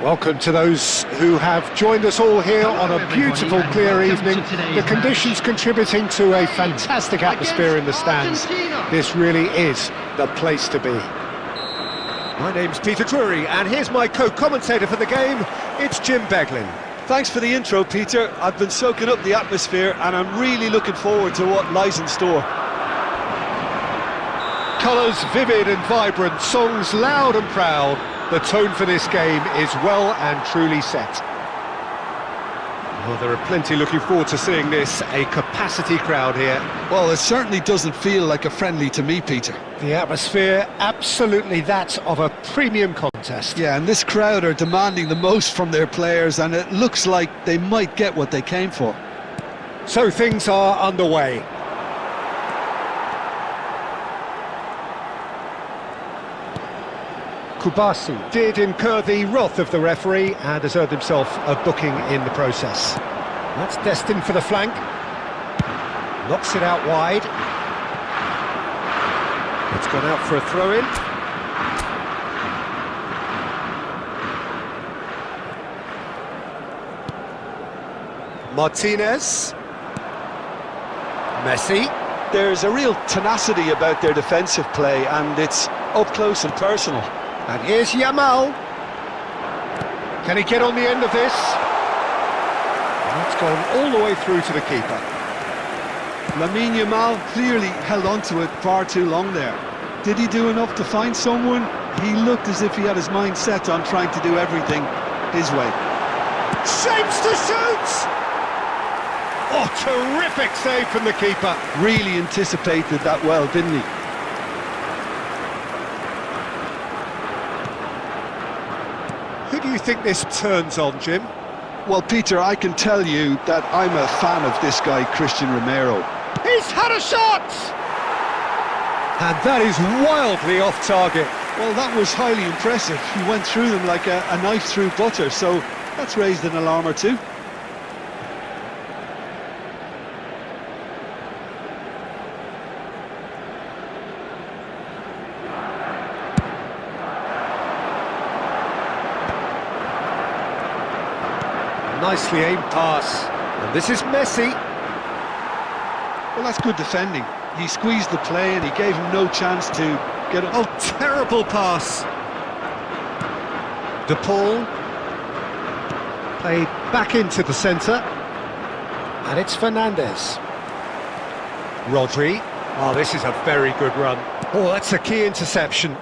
Welcome to those who have joined us all here on a beautiful, clear evening. The conditions contributing to a fantastic atmosphere in the stands. This really is the place to be. My name's Peter Drury, and here's my co-commentator for the game. It's Jim Beglin. Thanks for the intro, Peter. I've been soaking up the atmosphere, and I'm really looking forward to what lies in store. Colours vivid and vibrant, songs loud and proud. The tone for this game is well and truly set. Well, there are plenty looking forward to seeing this, a capacity crowd here. Well, it certainly doesn't feel like a friendly to me, Peter. The atmosphere, absolutely that of a premium contest. Yeah, and this crowd are demanding the most from their players, and it looks like they might get what they came for. So things are underway. Kubasi did incur the wrath of the referee and has earned himself a booking in the process. That's destined for the flank. Knocks it out wide. It's gone out for a throw-in. Martinez. Messi. There's a real tenacity about their defensive play, and it's up close and personal. And here's Yamal. Can he get on the end of this? And it's gone all the way through to the keeper. Lamine Yamal clearly held on to it far too long there. Did he do enough to find someone? He looked as if he had his mind set on trying to do everything his way. Shapes to shoot! Oh, terrific save from the keeper. Really anticipated that well, didn't he? Who do you think this turns on, Jim? Well, Peter, I can tell you that I'm a fan of this guy, Christian Romero. He's had a shot! And that is wildly off target. Well, that was highly impressive. He went through them like a knife through butter, so that's raised an alarm or two. Nicely aimed pass. And this is Messi. Well, that's good defending. He squeezed the play and he gave him no chance to get up. Oh, terrible pass. De Paul. Played back into the centre. And it's Fernandes. Rodri. Oh, this is a very good run. Oh, that's a key interception.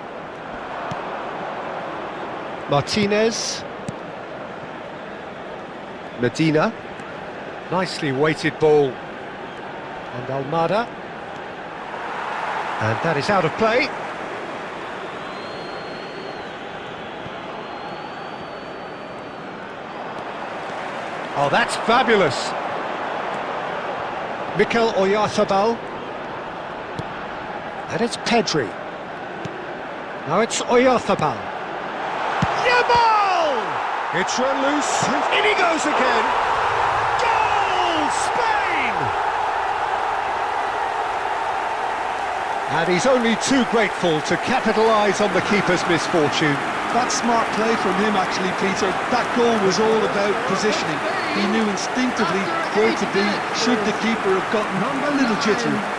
Martinez. Medina, nicely weighted ball, and Almada, and that is out of play. Oh, that's fabulous. Mikel Oyarzabal, and it's Pedri. Now it's Oyarzabal. Yamal! It's run loose, and in he goes again! Goal! Spain! And he's only too grateful to capitalise on the keeper's misfortune. That's smart play from him, actually, Peter. That goal was all about positioning. He knew instinctively where to be, should the keeper have gotten a little jittery.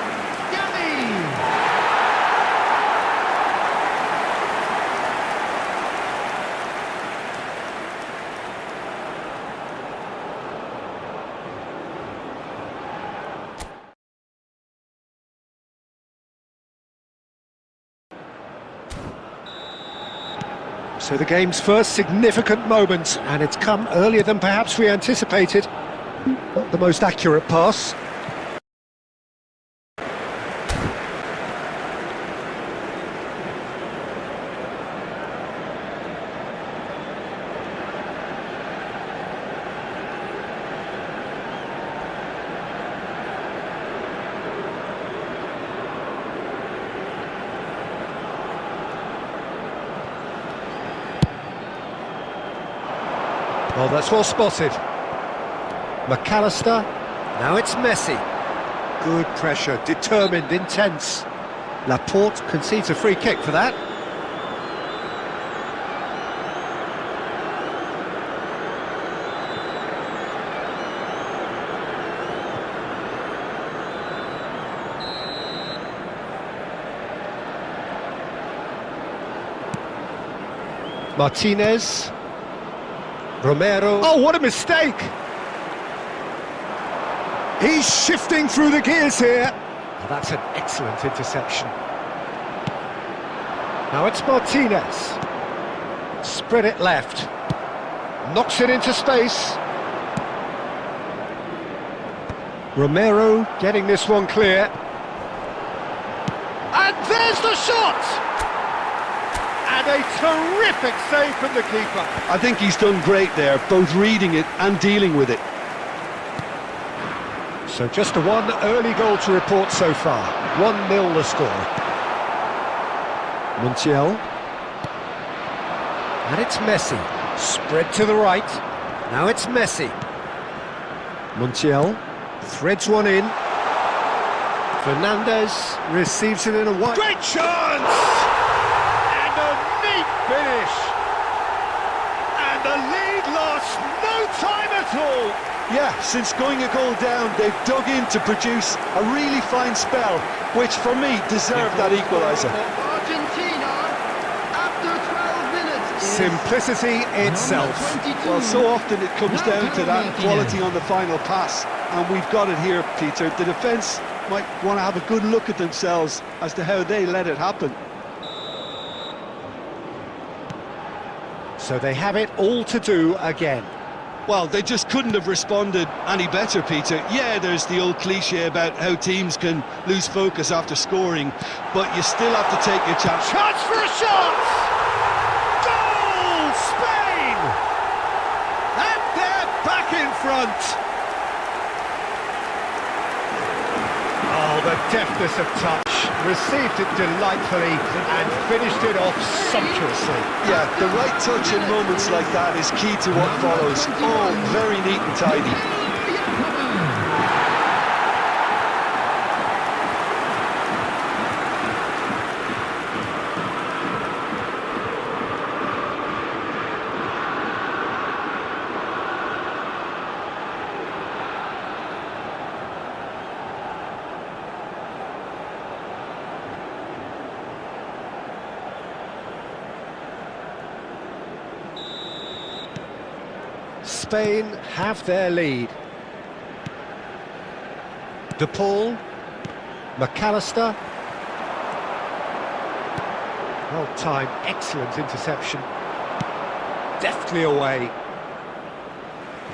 So the game's first significant moment, and it's come earlier than perhaps we anticipated. Not the most accurate pass. Well, that's well spotted. McAllister, now it's Messi. Good pressure, determined, intense. Laporte concedes a free kick for that. Martinez. Romero. Oh, what a mistake! He's shifting through the gears here. Oh, that's an excellent interception. Now it's Martinez. Spread it left. Knocks it into space. Romero getting this one clear. And there's the shot! And a terrific save from the keeper. I think he's done great there, both reading it and dealing with it. So just the one early goal to report so far. 1-0 the score. Montiel. And it's Messi. Spread to the right. Now it's Messi. Montiel threads one in. Fernandez receives it in a wide... Great chance! And a neat finish! And the lead lost no time at all! Yeah, since going a goal down, they've dug in to produce a really fine spell, which for me deserved that equaliser. Argentina, after 12 minutes. Simplicity itself. Well, so often it comes down to that quality on the final pass, and we've got it here, Peter. The defence might want to have a good look at themselves as to how they let it happen. So they have it all to do again. Well, they just couldn't have responded any better, Peter. Yeah, there's the old cliche about how teams can lose focus after scoring, but you still have to take your chance. Chance for a shot! Goal! Spain! And they're back in front! Oh, the deftness of touch. Received it delightfully and finished it off sumptuously. Yeah, the right touch in moments like that is key to what follows. All very neat and tidy. Spain have their lead. De Paul, McAllister. Well timed, excellent interception. Deftly away.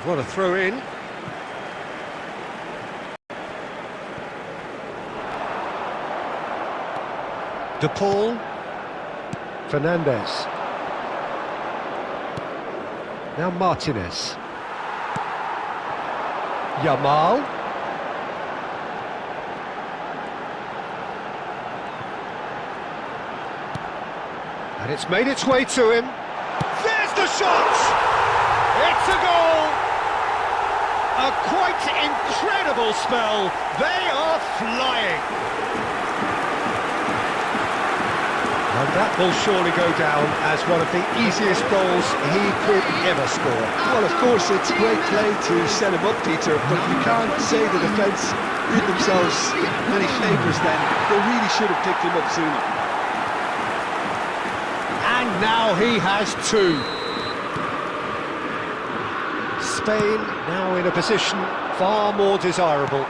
What a throw in. De Paul, Fernandez. Now Martinez. Yamal. And it's made its way to him. There's the shot! It's a goal! A quite incredible spell. They are flying. And that will surely go down as one of the easiest goals he could ever score. Well, of course, it's great play to set him up, Peter, but you can't say the defence did themselves many favours then. They really should have picked him up sooner. And now he has two. Spain now in a position far more desirable.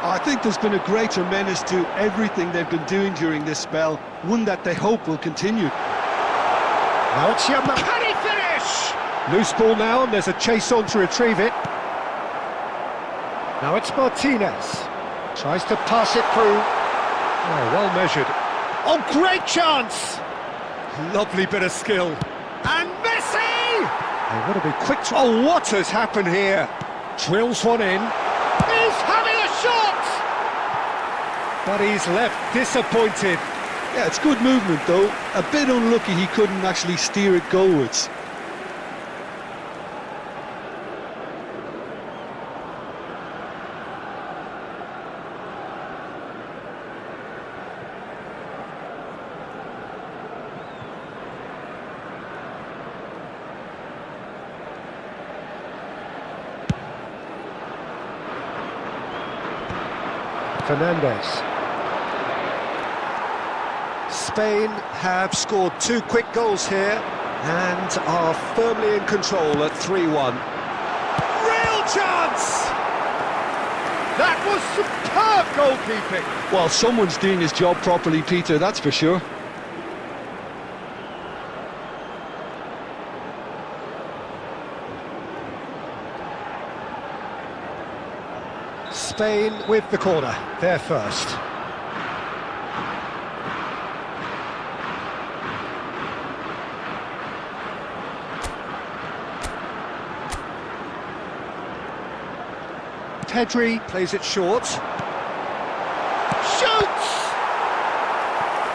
I think there's been a greater menace to everything they've been doing during this spell, one that they hope will continue. Now it's Yamal. Can he finish? Loose ball now, and there's a chase on to retrieve it. Now it's Martinez. Tries to pass it through. Oh, well measured. Oh, great chance! Lovely bit of skill. And Messi! They want to be quick to... Oh, what has happened here? Drills one in. He's having a shot! But he's left disappointed. Yeah, it's good movement though. A bit unlucky he couldn't actually steer it goalwards. Fernandez. Spain have scored two quick goals here. And are firmly in control at 3-1. Real chance! That was superb goalkeeping. Well, someone's doing his job properly, Peter, that's for sure. Spain with the corner, they're first. Pedri plays it short. Shoots!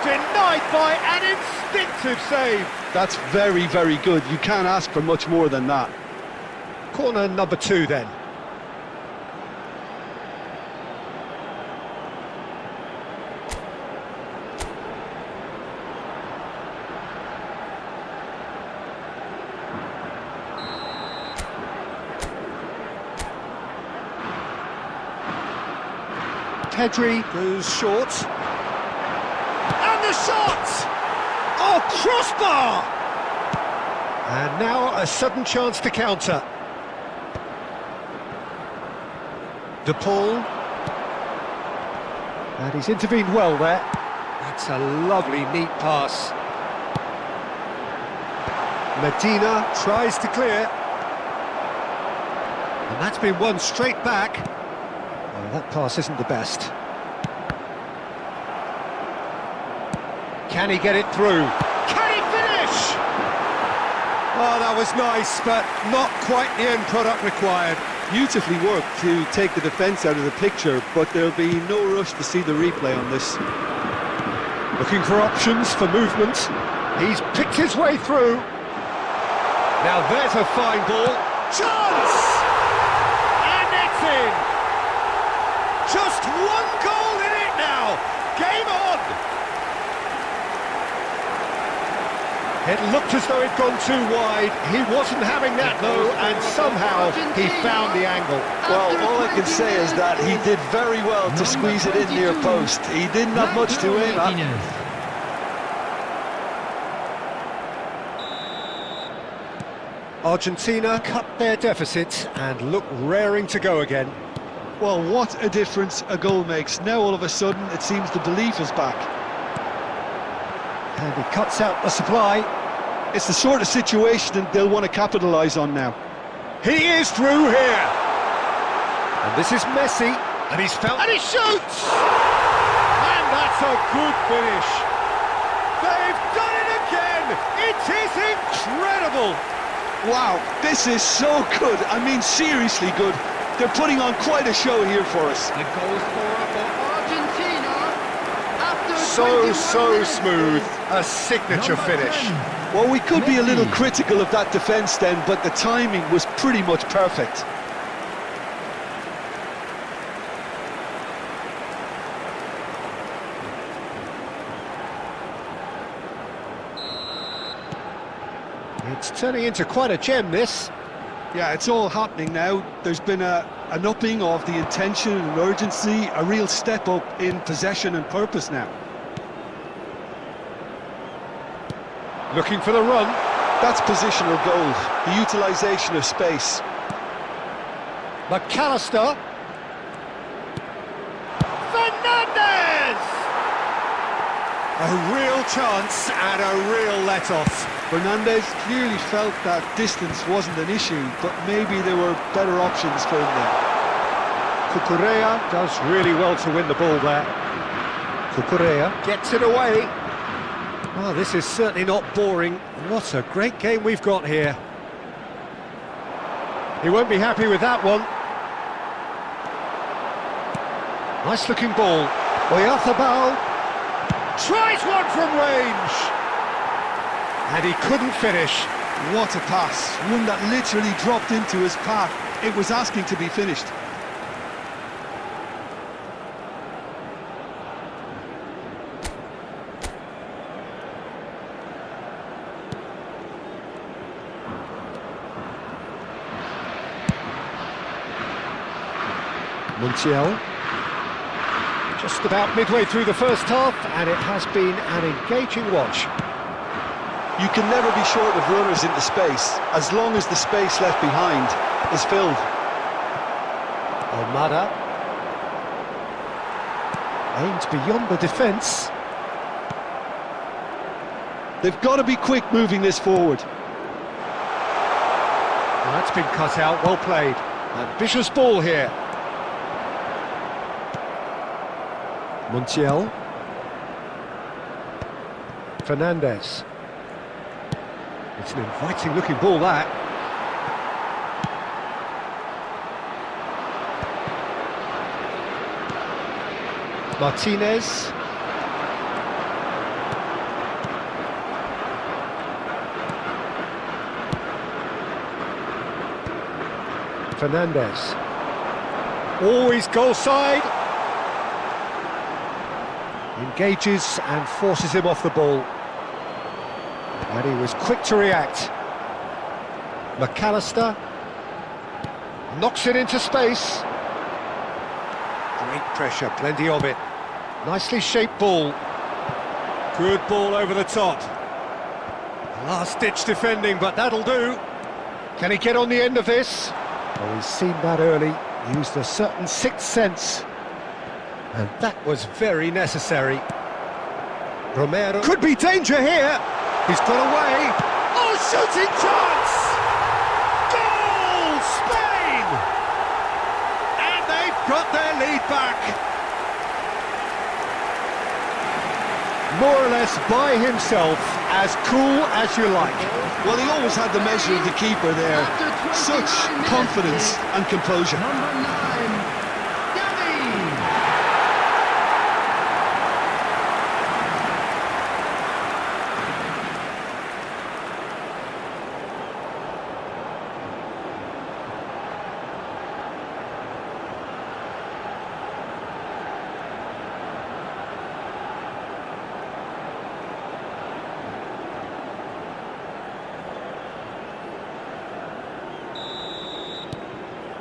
Denied by an instinctive save. That's very, very good. You can't ask for much more than that. Corner number 2 then. Pedri goes short. And the shot! Oh, crossbar! And now a sudden chance to counter. De Paul. And he's intervened well there. That's a lovely, neat pass. Medina tries to clear. And that's been won straight back. Oh, that pass isn't the best. Can he get it through? Can he finish? Oh, that was nice, but not quite the end product required. Beautifully worked to take the defence out of the picture, but there'll be no rush to see the replay on this. Looking for options for movement. He's picked his way through. Now there's a fine ball. Chance! And it's in! Just one goal in it now! Game on! It looked as though it'd gone too wide. He wasn't having that though, and somehow he found the angle. Well, all I can say is that he did very well to squeeze it in near post. He didn't have much to aim at. Argentina cut their deficit and look raring to go again. Well, what a difference a goal makes. Now all of a sudden it seems the belief is back. And he cuts out the supply. It's the sort of situation they'll want to capitalise on now. He is through here. And this is Messi. And he's felt... And he shoots! And that's a good finish. They've done it again. It is incredible. Wow, this is so good. I mean, seriously good. They're putting on quite a show here for us. The goal scorer for Argentina. After So 21 minutes. smooth. A signature finish. Well, we could be a little critical of that defence then, but the timing was pretty much perfect. It's turning into quite a gem, this. Yeah, it's all happening now. There's been an upping of the intention and urgency, a real step up in possession and purpose now. Looking for the run. That's positional gold, the utilisation of space. McAllister. Fernandez! A real chance and a real let-off. Fernandez clearly felt that distance wasn't an issue, but maybe there were better options for him there. Cucurella does really well to win the ball there. Cucurella gets it away. Oh, this is certainly not boring. What a great game we've got here. He won't be happy with that one. Nice looking ball. Oyarzabal tries one from range. And he couldn't finish. What a pass, one that literally dropped into his path. It was asking to be finished. Montiel. Just about midway through the first half, and it has been an engaging watch. You can never be short of runners into space, as long as the space left behind is filled. Almada. Aimed beyond the defence. They've got to be quick moving this forward. Well, that's been cut out, well played. Ambitious ball here. Montiel. Fernandez. It's an inviting looking ball, that. Martinez. Fernandez. Always goal side. Engages and forces him off the ball. And he was quick to react. McAllister knocks it into space. Great pressure, plenty of it. Nicely shaped ball. Good ball over the top. Last-ditch defending, but that'll do. Can he get on the end of this? Oh, he's seen that early, used a certain sixth sense. And that was very necessary. Romero. Could be danger here. He's got away. Oh, shooting chance! Goal, Spain! And they've got their lead back. More or less by himself, as cool as you like. Well, he always had the measure of the keeper there. Such confidence and composure. Number 9,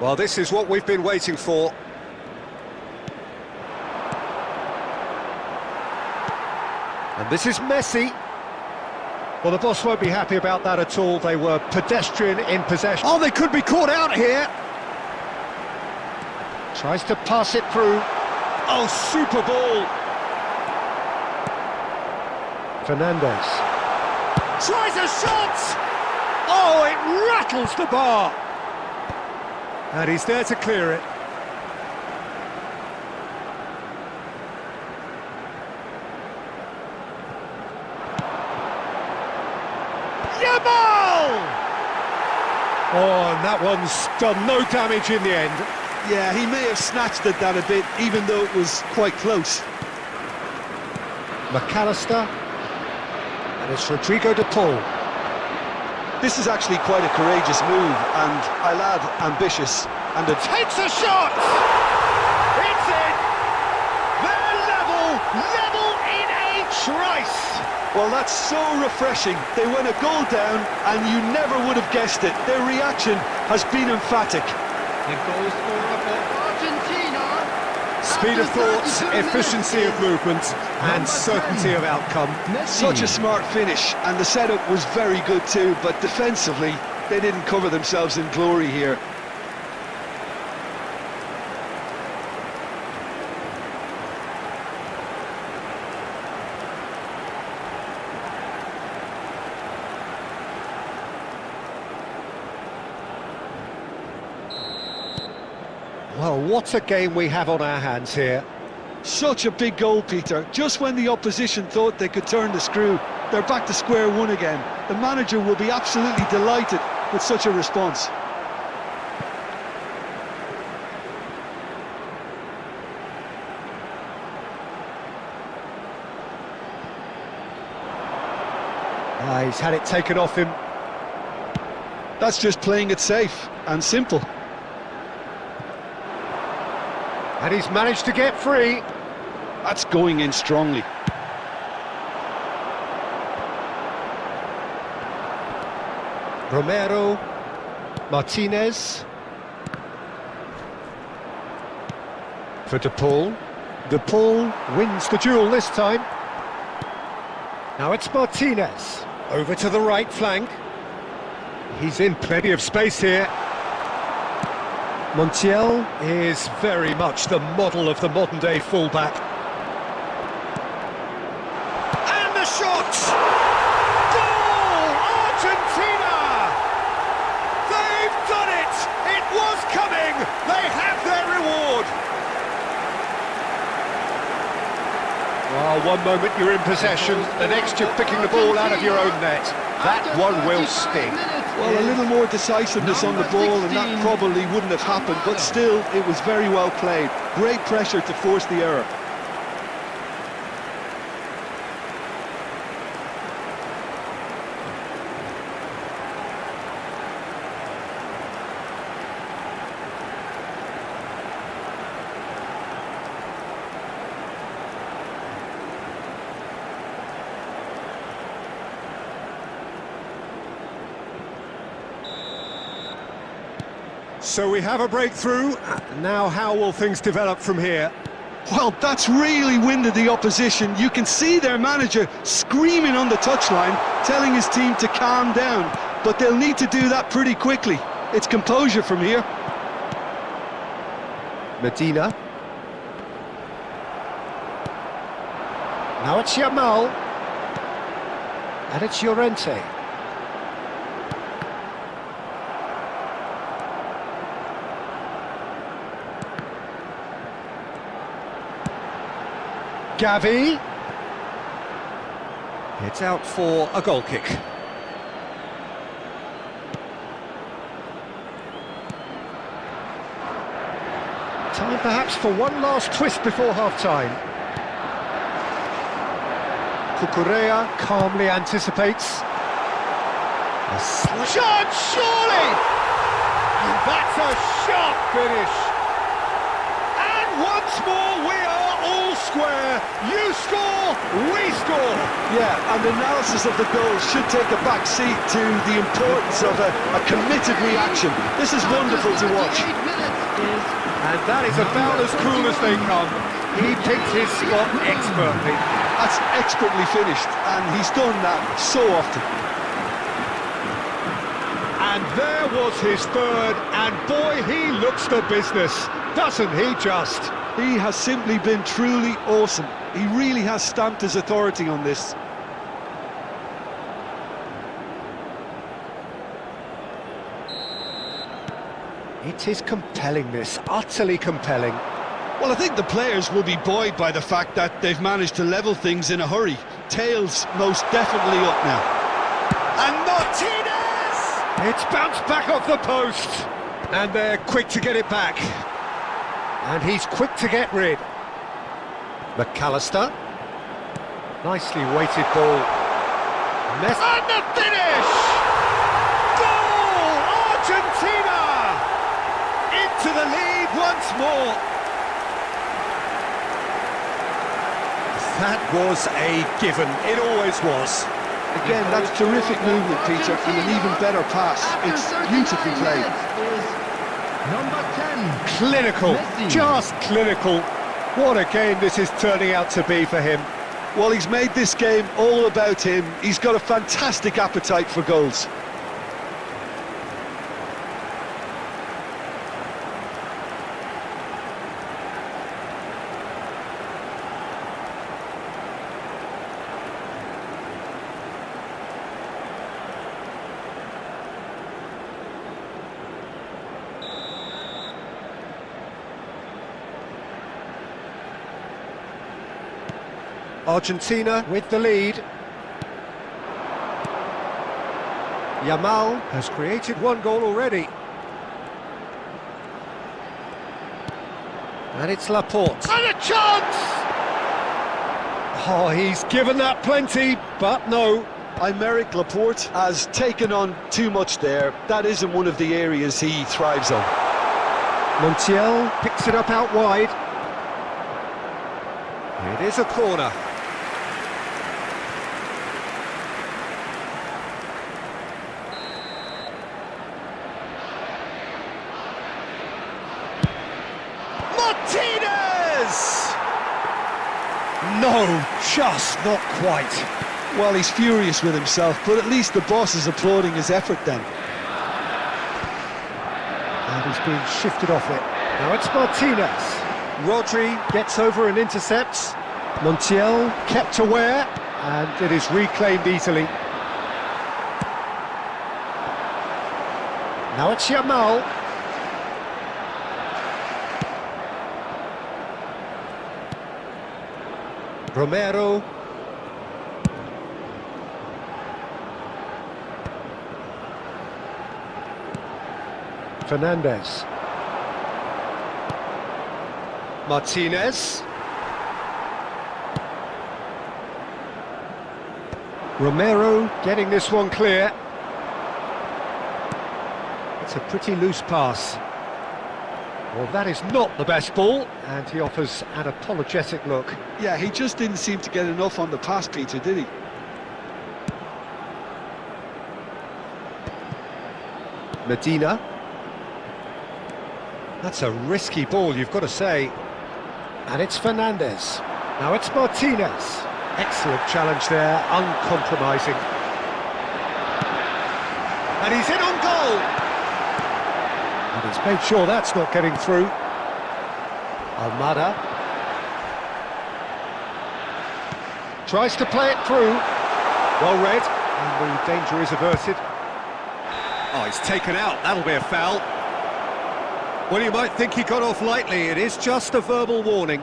Well, this is what we've been waiting for. And this is Messi. Well, the boss won't be happy about that at all. They were pedestrian in possession. Oh, they could be caught out here. Tries to pass it through. Oh, super ball. Fernandez. Tries a shot! Oh, it rattles the bar. And he's there to clear it. Yamal! Oh, and that one's done no damage in the end. Yeah, he may have snatched at that a bit, even though it was quite close. McAllister. And it's Rodrigo de Paul. This is actually quite a courageous move, and I'll add ambitious. And it Takes a shot! It's in! They're level in a trice! well, that's so refreshing. They went a goal down, and you never would have guessed it. Their reaction has been emphatic. the goal scorer for Argentina. Speed of thought, efficiency of movement, and certainty of outcome. Such a smart finish, and the setup was very good too, but defensively, they didn't cover themselves in glory here. Well, what a game we have on our hands here. Such a big goal, Peter. Just when the opposition thought they could turn the screw, they're back to square one again. The manager will be absolutely delighted with such a response. He's had it taken off him. That's just playing it safe and simple. And he's managed to get free. That's going in strongly. Romero, Martinez. For De Paul. De Paul wins the duel this time. Now it's Martinez. Over to the right flank. He's in plenty of space here. Montiel is very much the model of the modern-day fullback. And the shot! Goal! Argentina! They've done it! It was coming! They have their reward! Well, one moment you're in possession, the next you're picking the ball out of your own net. That one will sting. Well, a little more decisiveness on the ball and that probably wouldn't have happened, but still, it was very well played. Great pressure to force the error. So we have a breakthrough. Now how will things develop from here? Well, that's really winded the opposition. You can see their manager screaming on the touchline, telling his team to calm down. But they'll need to do that pretty quickly. It's composure from here. Medina. Now it's Yamal. And it's Llorente. Gavi. It's out for a goal kick. Time perhaps for one last twist before half-time. Cucurella calmly anticipates. A shot, surely! And that's a sharp finish. And once more we are all square. You score, we score. Yeah, and analysis of the goal should take a back seat to the importance of a committed reaction. This is wonderful to watch. And that is about as cool as they come. He picked his spot expertly. That's expertly finished, and he's done that so often. And there was his third, and boy, he looks the business, doesn't he just? He has simply been truly awesome. He really has stamped his authority on this. It is compelling, this, utterly compelling. Well, I think the players will be buoyed by the fact that they've managed to level things in a hurry. Tails most definitely up now. And Martinez! It's bounced back off the post. And they're quick to get it back. And he's quick to get rid. McAllister. Nicely weighted ball. And the finish! Goal! Argentina! Into the lead once more. That was a given. It always was. Again, that's terrific movement, Peter, and an even better pass. It's beautifully played. Number 10. Clinical, Messi. just clinical. What a game this is turning out to be for him. Well, he's made this game all about him. He's got a fantastic appetite for goals. Argentina with the lead. Yamal has created one goal already. And it's Laporte. And a chance! Oh, he's given that plenty, but no. Aymeric Laporte has taken on too much there. That isn't one of the areas he thrives on. Montiel picks it up out wide. It is a corner. Martinez! No, just not quite. Well, he's furious with himself, but at least the boss is applauding his effort then. And he's being shifted off it. Now it's Martinez. Rodri gets over and intercepts. Montiel kept aware, and it is reclaimed easily. Now it's Yamal. Romero. Fernandez. Martinez. Romero getting this one clear. It's a pretty loose pass. Well, that is not the best ball, and he offers an apologetic look. Yeah, he just didn't seem to get enough on the pass, Peter, did he? Medina. That's a risky ball, you've got to say. And it's Fernandez. Now it's Martinez. Excellent challenge there, uncompromising. And he's in on goal! And he's made sure that's not getting through. Almada. Tries to play it through. Well read, and the danger is averted. Oh, he's taken out, that'll be a foul. Well, you might think he got off lightly, it is just a verbal warning.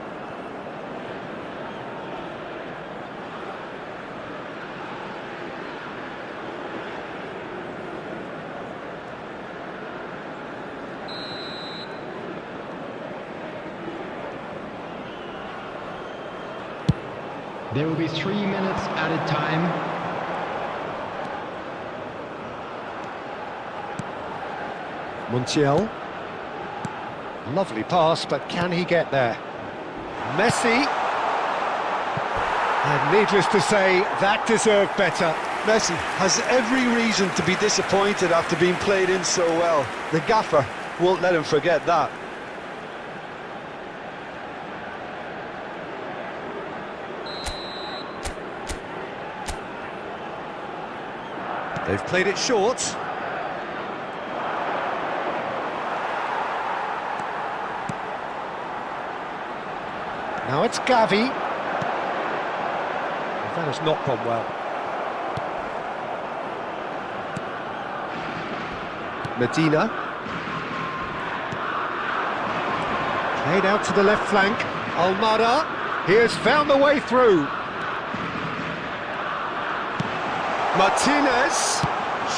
There will be 3 minutes added time. Montiel. Lovely pass, but can he get there? Messi. And needless to say, that deserved better. Messi has every reason to be disappointed after being played in so well. The gaffer won't let him forget that. They've played it short. Now it's Gavi. That has not gone well. Medina. Played out to the left flank. Almada. He has found the way through. Martinez.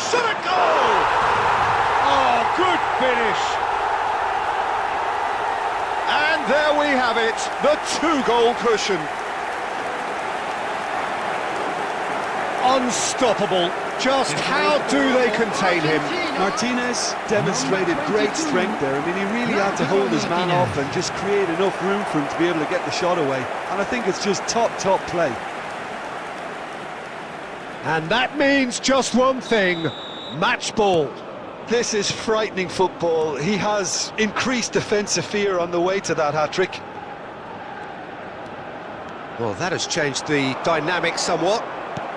Shot a goal! Oh, good finish. And there we have it, the 2-goal cushion. Unstoppable. Just how do they contain him? Martinez demonstrated great strength there. I mean, he really had to hold his man off and just create enough room for him to be able to get the shot away. And I think it's just top play. And that means just one thing, match ball. This is frightening football. He has increased defensive fear on the way to that hat-trick. Well, that has changed the dynamic somewhat.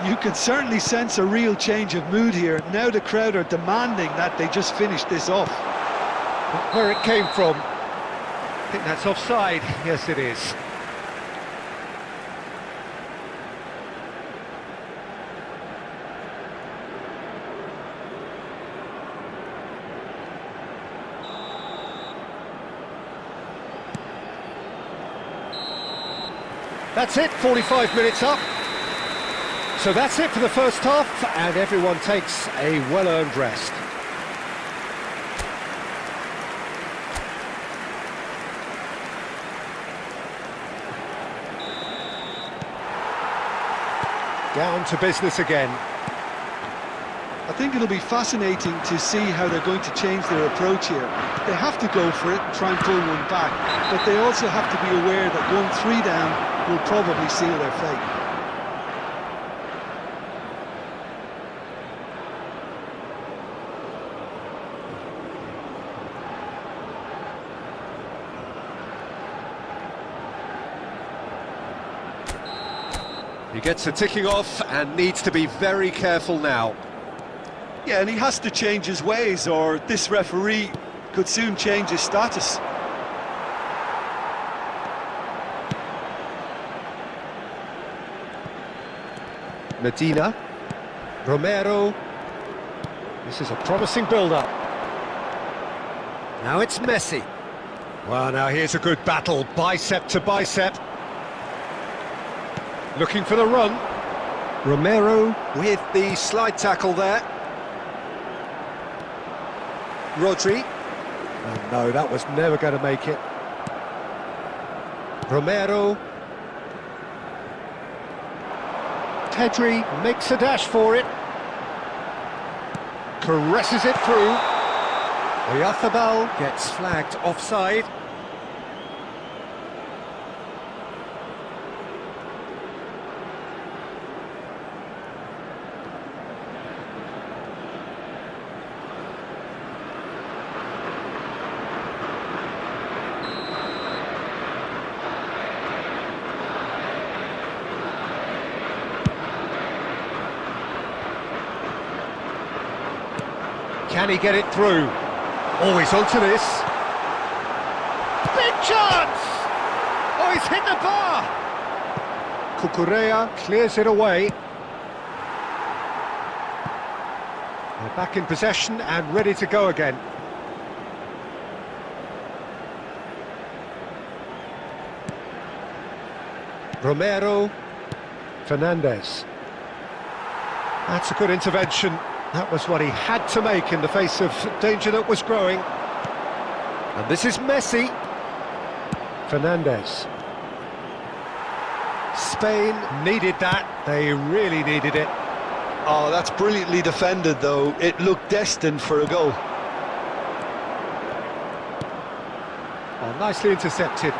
You can certainly sense a real change of mood here. Now the crowd are demanding that they just finish this off. Where it came from, I think that's offside. Yes, it is. That's it, 45 minutes up. So that's it for the first half, and everyone takes a well-earned rest. Down to business again. I think it'll be fascinating to see how they're going to change their approach here. They have to go for it and try and pull one back, but they also have to be aware that going 3 down will probably seal their fate. He gets a ticking off and needs to be very careful now. Yeah, and he has to change his ways, or this referee could soon change his status. Medina, Romero. This is a promising build-up. Now it's Messi. Well, now here's a good battle, bicep to bicep. Looking for the run. Romero with the slide tackle there. Rodri. Oh, no, that was never going to make it. Romero. Pedri makes a dash for it. Caresses it through. Oyarzabal gets flagged offside. Can he get it through? Oh, he's onto this. Big chance! Oh, he's hit the bar! Cucurella clears it away. They're back in possession and ready to go again. Romero. Fernandes. That's a good intervention. That was what he had to make in the face of danger that was growing. And this is Messi. Fernandes. Spain needed that. They really needed it. Oh, that's brilliantly defended, though. It looked destined for a goal. Oh, nicely intercepted.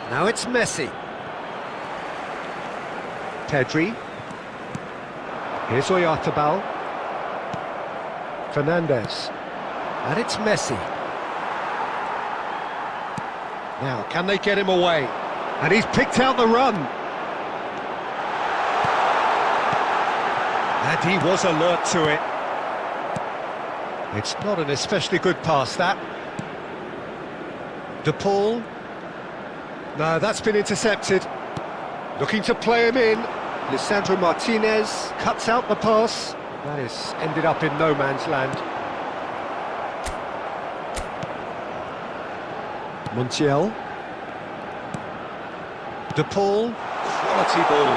Now it's Messi. Pedri. Here's Oyarzabal. Fernandes. And it's Messi. Now, can they get him away? And he's picked out the run. And he was alert to it. It's not an especially good pass, that. De Paul. No, that's been intercepted. Looking to play him in. Lisandro Martinez cuts out the pass. That is ended up in no man's land. Montiel. De Paul. Quality ball.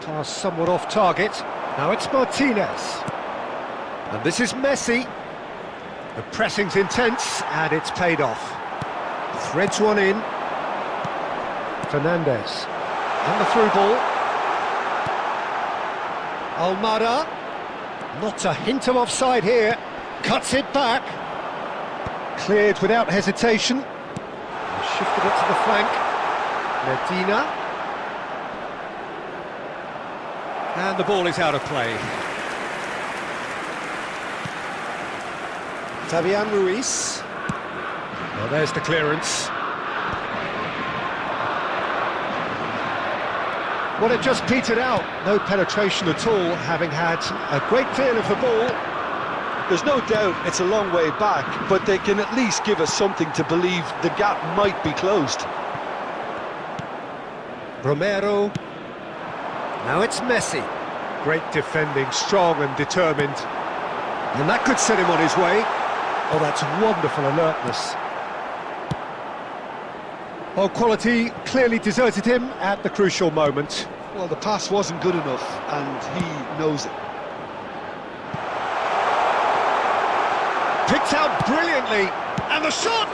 Pass somewhat off target. Now it's Martinez. And this is Messi. The pressing's intense and it's paid off. Threads one in. Fernandes. And the through ball. Almada. Not a hint of offside here. Cuts it back. Cleared without hesitation. Shifted it to the flank. Medina. And the ball is out of play. Fabian Ruiz. Well, there's the clearance. Well, it just petered out. No penetration at all, having had a great feel of the ball. There's no doubt it's a long way back, but they can at least give us something to believe the gap might be closed. Romero. Now it's Messi. Great defending, strong and determined. And that could set him on his way. Oh, that's wonderful alertness. Well, quality clearly deserted him at the crucial moment. Well, the pass wasn't good enough, and he knows it. Picked out brilliantly, and the shot!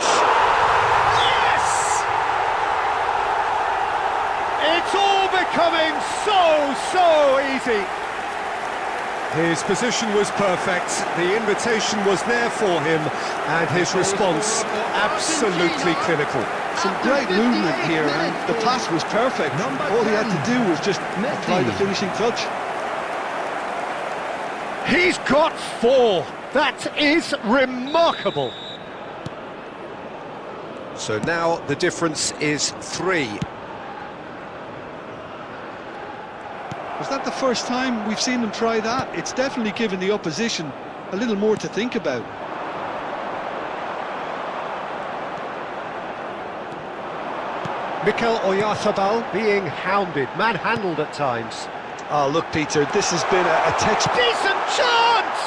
Yes! It's all becoming so easy. His position was perfect, the invitation was there for him, and his response absolutely clinical. Some great movement here, and the pass was perfect. All he had to do was just apply the finishing touch. He's got 4. That is remarkable. So now the difference is 3. Was that the first time we've seen them try that? It's definitely given the opposition a little more to think about. Mikel Oyarzabal being hounded, manhandled at times. Oh, look, Peter, this has been a textbook. Decent chance!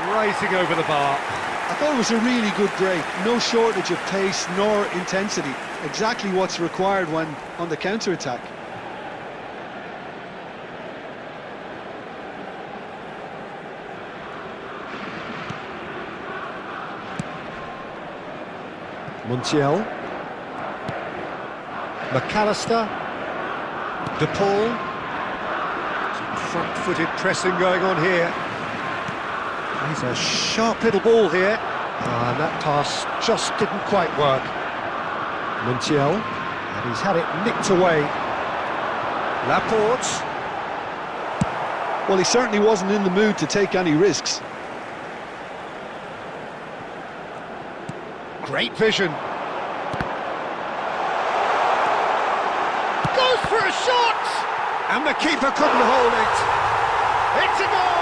Rising over the bar. I thought it was a really good break. No shortage of pace nor intensity. Exactly what's required when on the counter-attack. Montiel. McAllister. De Paul. Some front-footed pressing going on here. He's a sharp little ball here. And that pass just didn't quite work. Montiel. And he's had it nicked away. Laporte. Well, he certainly wasn't in the mood to take any risks. Great vision. Goes for a shot! And the keeper couldn't hold it. It's a goal!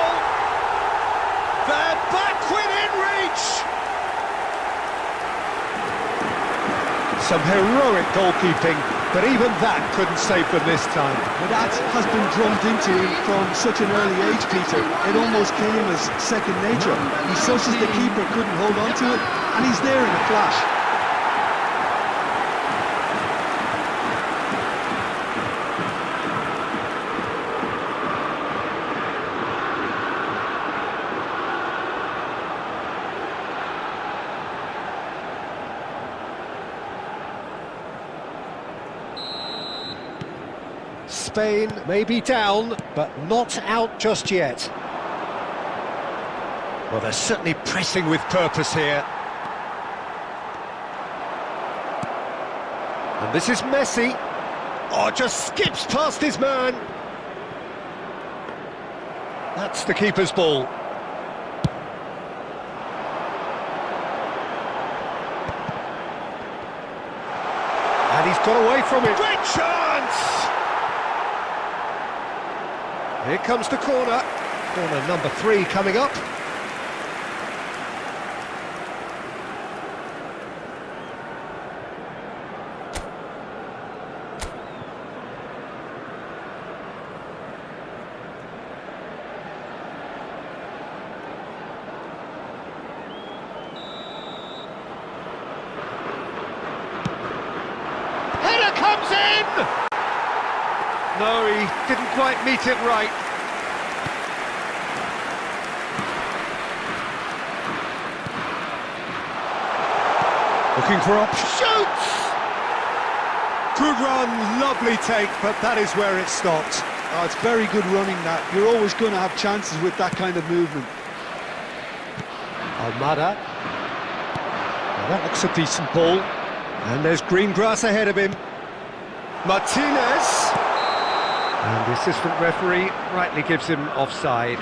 They're back within reach! Some heroic goalkeeping, but even that couldn't save them this time. But that has been drummed into him from such an early age, Peter. It almost came as second nature. He susses the keeper couldn't hold on to it, and he's there in a flash. Spain may be down, but not out just yet. Well, they're certainly pressing with purpose here. And this is Messi. Oh, just skips past his man. That's the keeper's ball. And he's got away from it. Great chance! Here comes the corner. Corner number 3 coming up. Header comes in! No, he didn't quite meet it right. Looking for shoots! Good run, lovely take, but that is where it stopped. Oh, it's very good running that. You're always going to have chances with that kind of movement. Almada. Well, that looks a decent ball. And there's green grass ahead of him. Martinez. And the assistant referee rightly gives him offside.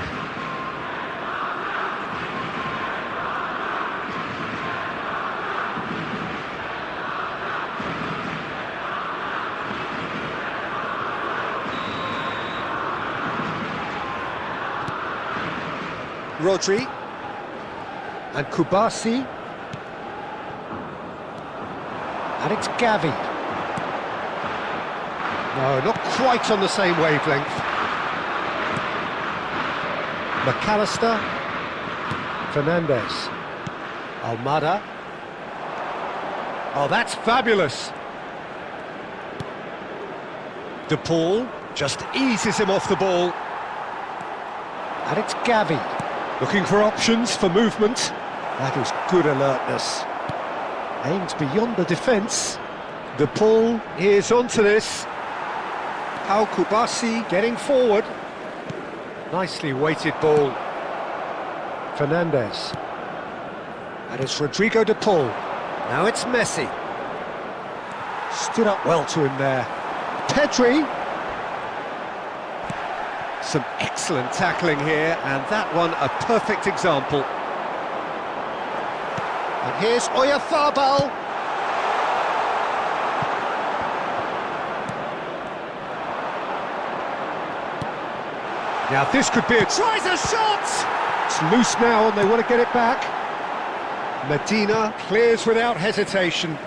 Rodri. And Kubasi. And it's Gavi. No, not quite on the same wavelength. McAllister. Fernandez. Almada. Oh, that's fabulous. De Paul just eases him off the ball. And it's Gavi. Looking for options for movement. That is good alertness. Aimed beyond the defence. De Paul is onto this. Pau Kubasi getting forward. Nicely weighted ball. Fernandez. And it's Rodrigo De Paul. Now it's Messi. Stood up well to him there. Pedri. Some excellent tackling here, and that one a perfect example. And here's Oyarzabal. Now this could be a... Tries a shot! It's loose now and they want to get it back. Medina clears without hesitation.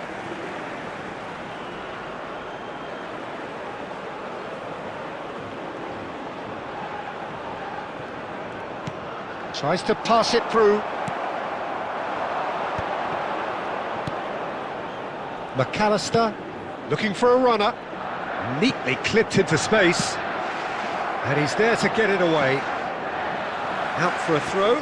Tries to pass it through. McAllister looking for a runner. Neatly clipped into space. And he's there to get it away. Out for a throw.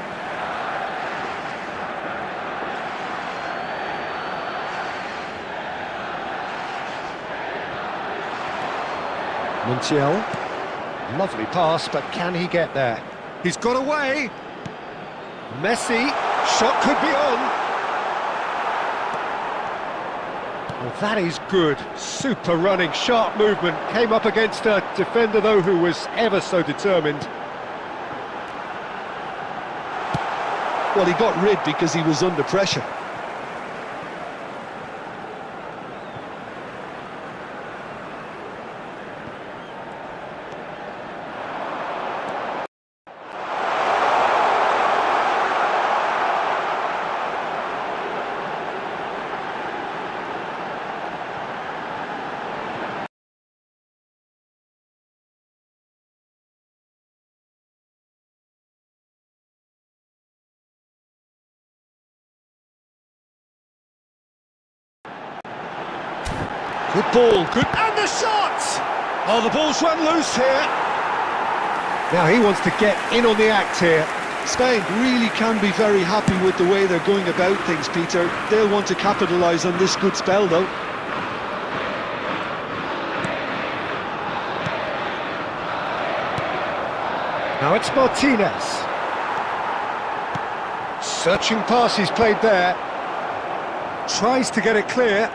Montiel. Lovely pass, but can he get there? He's got away. Messi. Shot could be on. Well, that is good. Super running, sharp movement. Came up against a defender, though, who was ever so determined. Well, he got rid because he was under pressure. Good ball, good... And the shot! Oh, the ball's run loose here. Now he wants to get in on the act here. Spain really can be very happy with the way they're going about things, Peter. They'll want to capitalise on this good spell, though. Now it's Martinez. Searching pass he's played there. Tries to get it clear.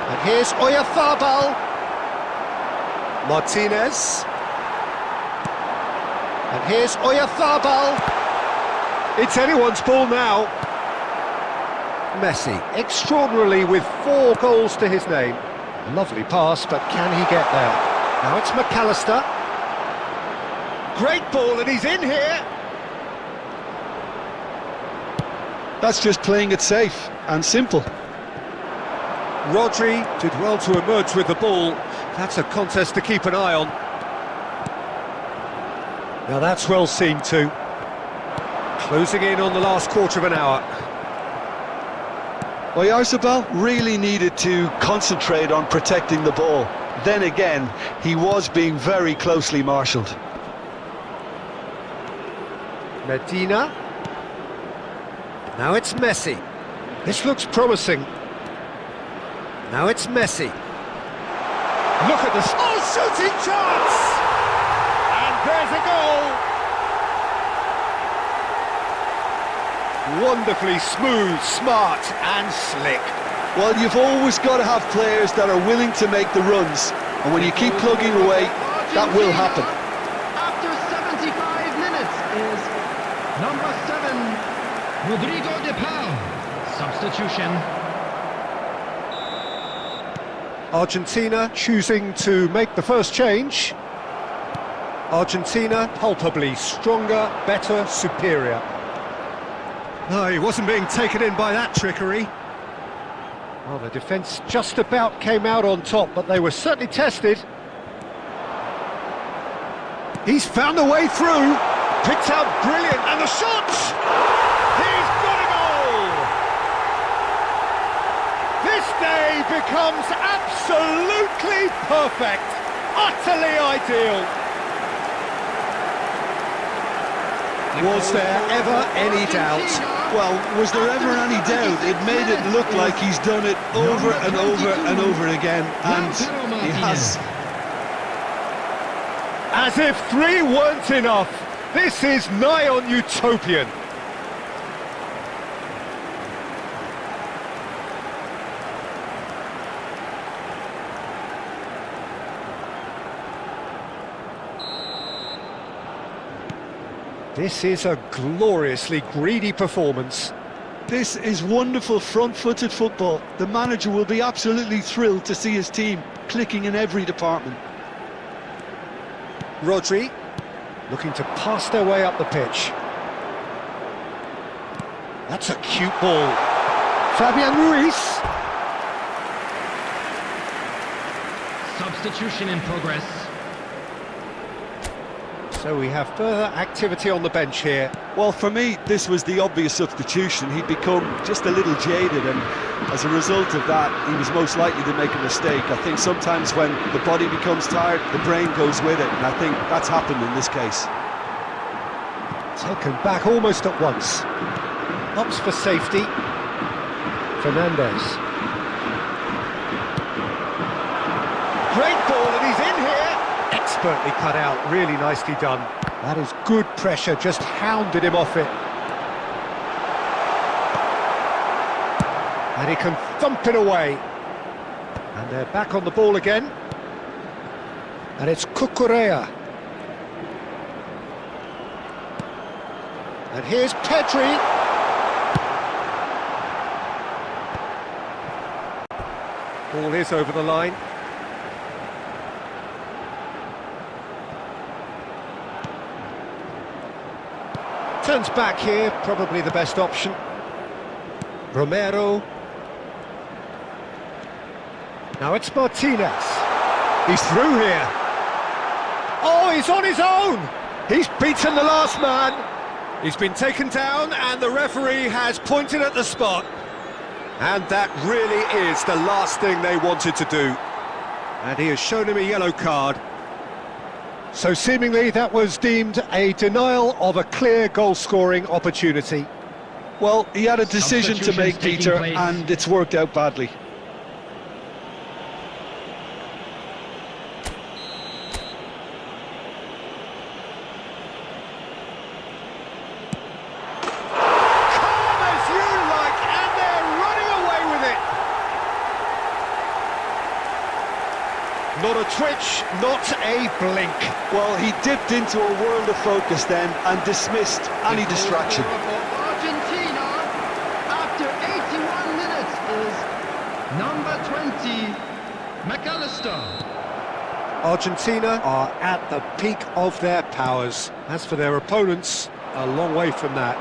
And here's Oyarzabal. Martinez. And here's Oyarzabal. It's anyone's ball now. Messi, extraordinarily with 4 goals to his name. Lovely pass, but can he get there? Now it's McAllister. Great ball, and he's in here. That's just playing it safe and simple. Rodri did well to emerge with the ball. That's a contest to keep an eye on. Now that's well seen too. Closing in on the last quarter of an hour. Oyarzabal really needed to concentrate on protecting the ball. Then again, he was being very closely marshalled. Medina. Now it's Messi. This looks promising. Now it's Messi. Look at this. Oh, shooting chance! And there's a goal. Wonderfully smooth, smart and slick. Well, you've always got to have players that are willing to make the runs. And when you keep plugging away, that will happen. After 75 minutes is number 7, Rodrigo de Paul. Substitution. Argentina choosing to make the first change. Argentina palpably stronger, better, superior. No, he wasn't being taken in by that trickery. Well, the defence just about came out on top, but they were certainly tested. He's found a way through. Picked out brilliant, and the shot! He's got a goal! This day becomes absolutely perfect, utterly ideal. Was there ever any doubt? Well, was there ever any doubt? It made it look like he's done it over and over and over again, and he has. As if 3 weren't enough, this is nigh on utopian. This is a gloriously greedy performance. This is wonderful front-footed football. The manager will be absolutely thrilled to see his team clicking in every department. Rodri, looking to pass their way up the pitch. That's a cute ball. Fabian Ruiz. Substitution in progress. So we have further activity on the bench here. Well, for me, this was the obvious substitution. He'd become just a little jaded, and as a result of that, he was most likely to make a mistake. I think sometimes when the body becomes tired, the brain goes with it, and I think that's happened in this case. Taken back almost at once. Opts for safety. Fernandez. Great ball, and he's in here. Expertly cut out, really nicely done. That is good pressure, just hounded him off it. And he can thump it away. And they're back on the ball again. And it's Cucurella. And here's Pedri. Ball is over the line. Turns back here, probably the best option. Romero. Now it's Martinez. He's through here. Oh, he's on his own! He's beaten the last man. He's been taken down and the referee has pointed at the spot. And that really is the last thing they wanted to do. And he has shown him a yellow card. So seemingly that was deemed a denial of a clear goal-scoring opportunity. Well, he had a decision to make, Substitutions Peter, taking place. and it's worked out badly. Calm as you like, and they're running away with it. Not a twitch, not a blink. Well, he dipped into a world of focus then and dismissed any distraction. For Argentina, after 81 minutes, is number 20, McAllister. Argentina are at the peak of their powers. As for their opponents, a long way from that.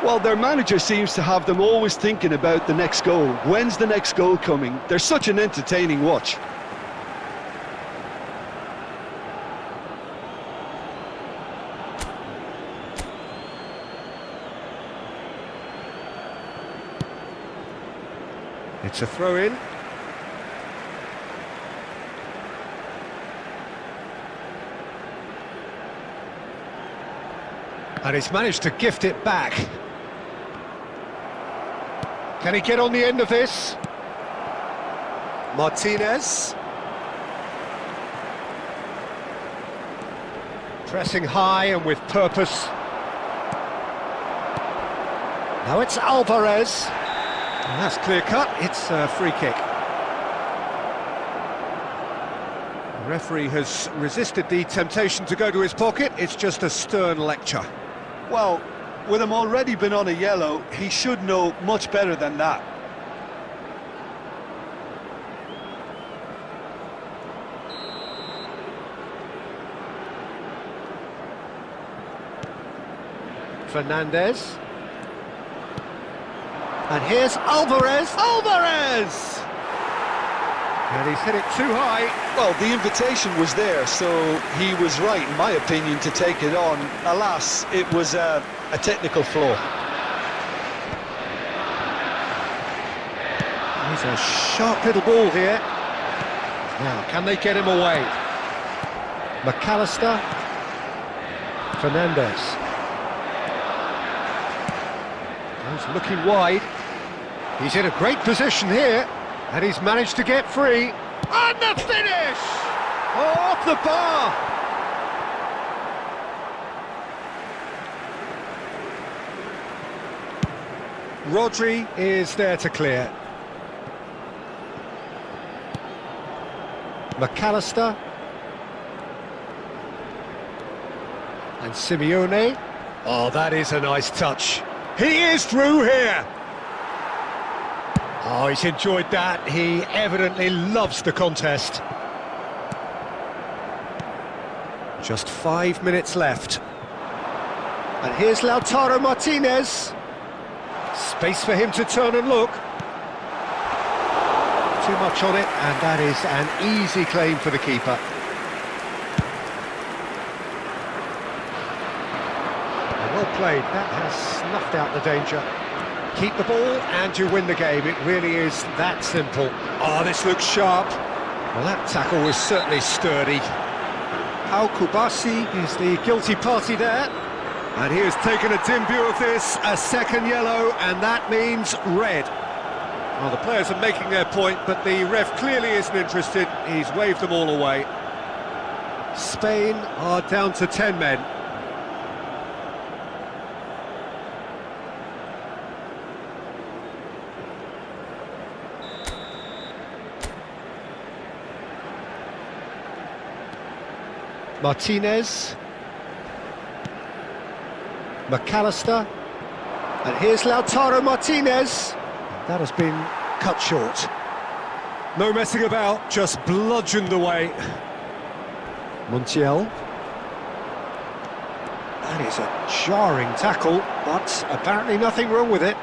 Well, their manager seems to have them always thinking about the next goal. When's the next goal coming? They're such an entertaining watch. It's a throw-in. And he's managed to gift it back. Can he get on the end of this? Martinez. Pressing high and with purpose. Now it's Alvarez. And that's clear cut, it's a free kick. The referee has resisted the temptation to go to his pocket, it's just a stern lecture. Well, with him already been on a yellow, he should know much better than that. Fernandez. And here's Alvarez. Alvarez! And he's hit it too high. Well, the invitation was there, so he was right, in my opinion, to take it on. Alas, it was a technical flaw. He's a sharp little ball here. Now, can they get him away? McAllister. Fernandez. He's looking wide. He's in a great position here. And he's managed to get free. And the finish! Oh, off the bar! Rodri is there to clear. McAllister. And Simeone. Oh, that is a nice touch. He is through here. Oh, he's enjoyed that. He evidently loves the contest. Just 5 minutes left. And here's Lautaro Martinez. Space for him to turn and look. Too much on it, and that is an easy claim for the keeper. Well played, that has snuffed out the danger. Keep the ball and you win the game, it really is that simple. Oh, this looks sharp. Well, that tackle was certainly sturdy. Pau Kubasi is the guilty party there. And he has taken a dim view of this, a second yellow, and that means red. Well, the players are making their point, but the ref clearly isn't interested. He's waved them all away. Spain are down to 10 men. Martinez. McAllister. And here's Lautaro Martinez. That has been cut short. No messing about, just bludgeoned away. Montiel. That is a jarring tackle, but apparently nothing wrong with it.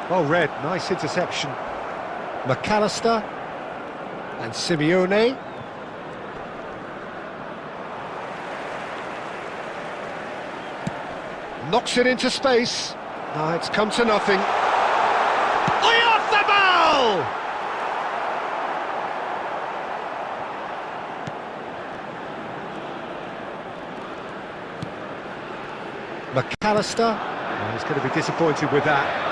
Well read, nice interception. McAllister and Simeone. Knocks it into space. No, it's come to nothing. Off the ball! McAllister. Oh, he's going to be disappointed with that.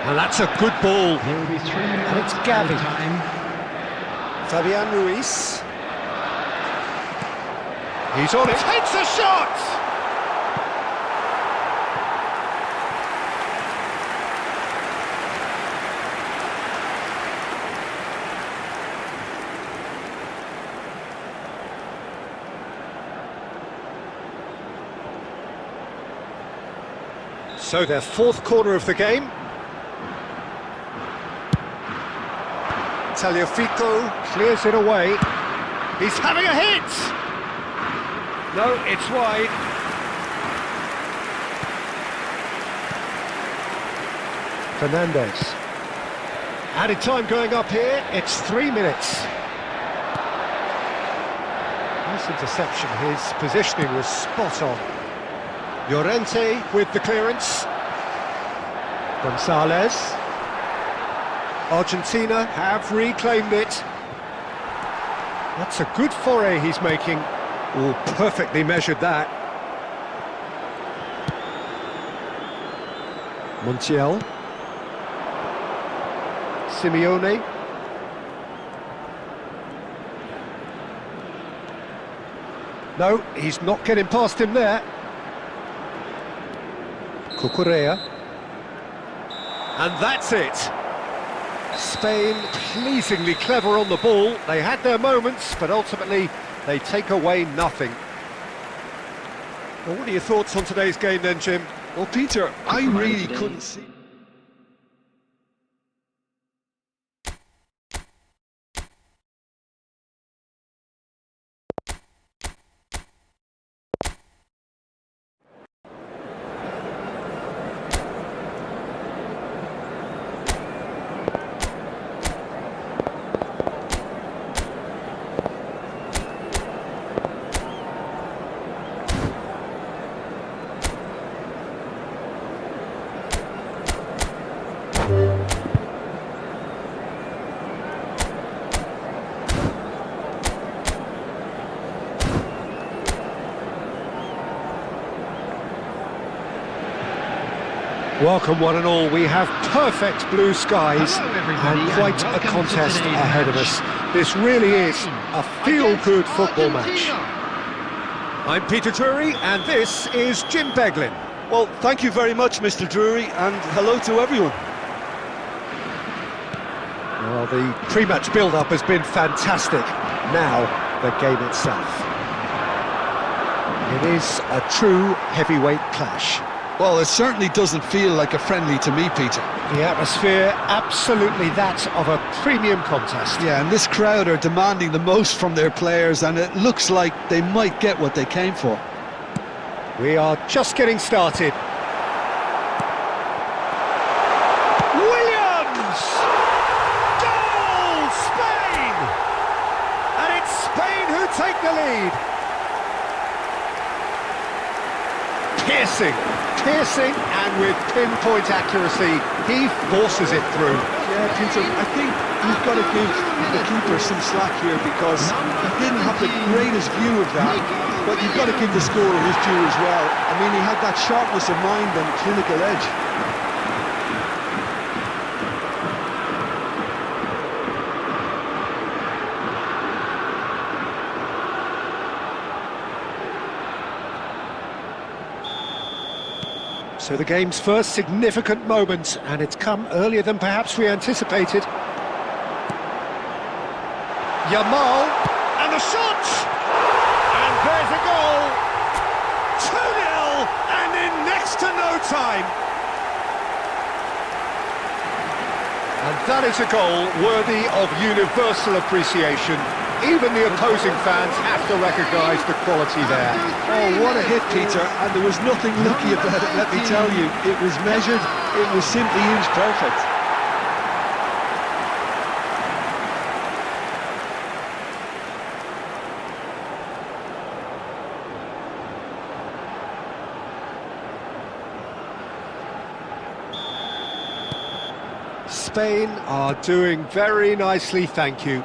And that's a good ball. There will be 3 minutes. And it's Gavi. Time. Fabian Ruiz. He's on it. Takes a shot! So their fourth corner of the game. Tagliafico clears it away. He's having a hit! No, it's wide. Fernandez. Added time going up here, it's 3 minutes. Nice interception, his positioning was spot on. Llorente with the clearance. Gonzalez. Argentina have reclaimed it. That's a good foray he's making. Oh, perfectly measured that. Montiel. Simeone. No, he's not getting past him there. Cucurella. And that's it. Spain pleasingly clever on the ball. They had their moments, but ultimately they take away nothing. Well, what are your thoughts on today's game then, Jim? Well, Peter, I really couldn't see... Welcome one and all, we have perfect blue skies Hello, everybody, and quite and a welcome to contest today's ahead of match. us. This really is a feel-good Against football match. Argentina. I'm Peter Drury and this is Jim Beglin. Well, thank you very much, Mr. Drury, and hello to everyone. Well, the pre-match build-up has been fantastic. Now, the game itself. It is a true heavyweight clash. Well, it certainly doesn't feel like a friendly to me, Peter. The atmosphere, absolutely that of a premium contest. Yeah, and this crowd are demanding the most from their players, and it looks like they might get what they came for. We are just getting started. Williams! Goal! Spain! And it's Spain who take the lead. Piercing, and with pinpoint accuracy, he forces it through. Yeah, Peter, I think we've got to give the keeper some slack here because he didn't have the greatest view of that, but you've got to give the scorer his due as well. I mean, he had that sharpness of mind and clinical edge. So the game's first significant moment, and it's come earlier than perhaps we anticipated. Yamal, and the shot! And there's a goal! 2-0, and in next to no time! And that is a goal worthy of universal appreciation. Even the opposing fans have to recognise the quality there. Oh, what a hit, Peter, and there was nothing lucky about it, let me tell you. It was measured, it was simply inch perfect. Spain are doing very nicely, thank you.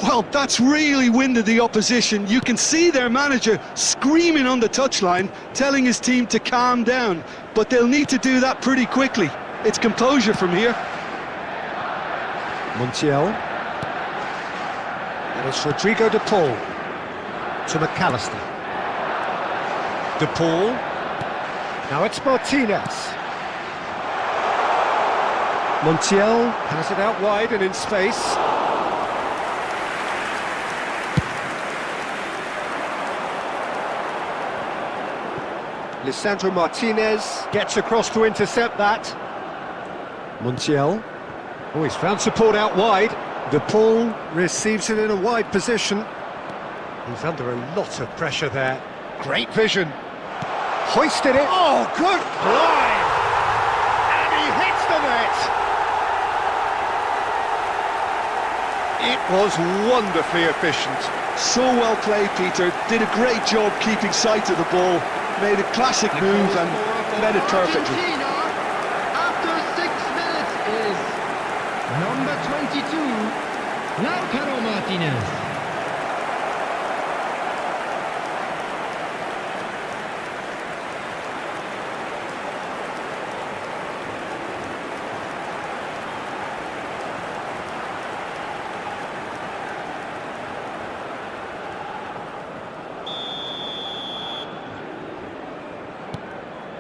Well, that's really winded the opposition. You can see their manager screaming on the touchline, telling his team to calm down. But they'll need to do that pretty quickly. It's composure from here. Montiel. And it's Rodrigo de Paul to McAllister. De Paul. Now it's Martinez. Montiel has it out wide and in space. Lisandro Martinez gets across to intercept that. Montiel. Oh, he's found support out wide. De Paul receives it in a wide position. He's under a lot of pressure there. Great vision. Hoisted it. Oh, good climb! And he hits the net! It was wonderfully efficient. So well played, Peter. Did a great job keeping sight of the ball. Made a classic move and met it perfectly. Argentina, after 6 minutes, is number 22, Lautaro Martinez.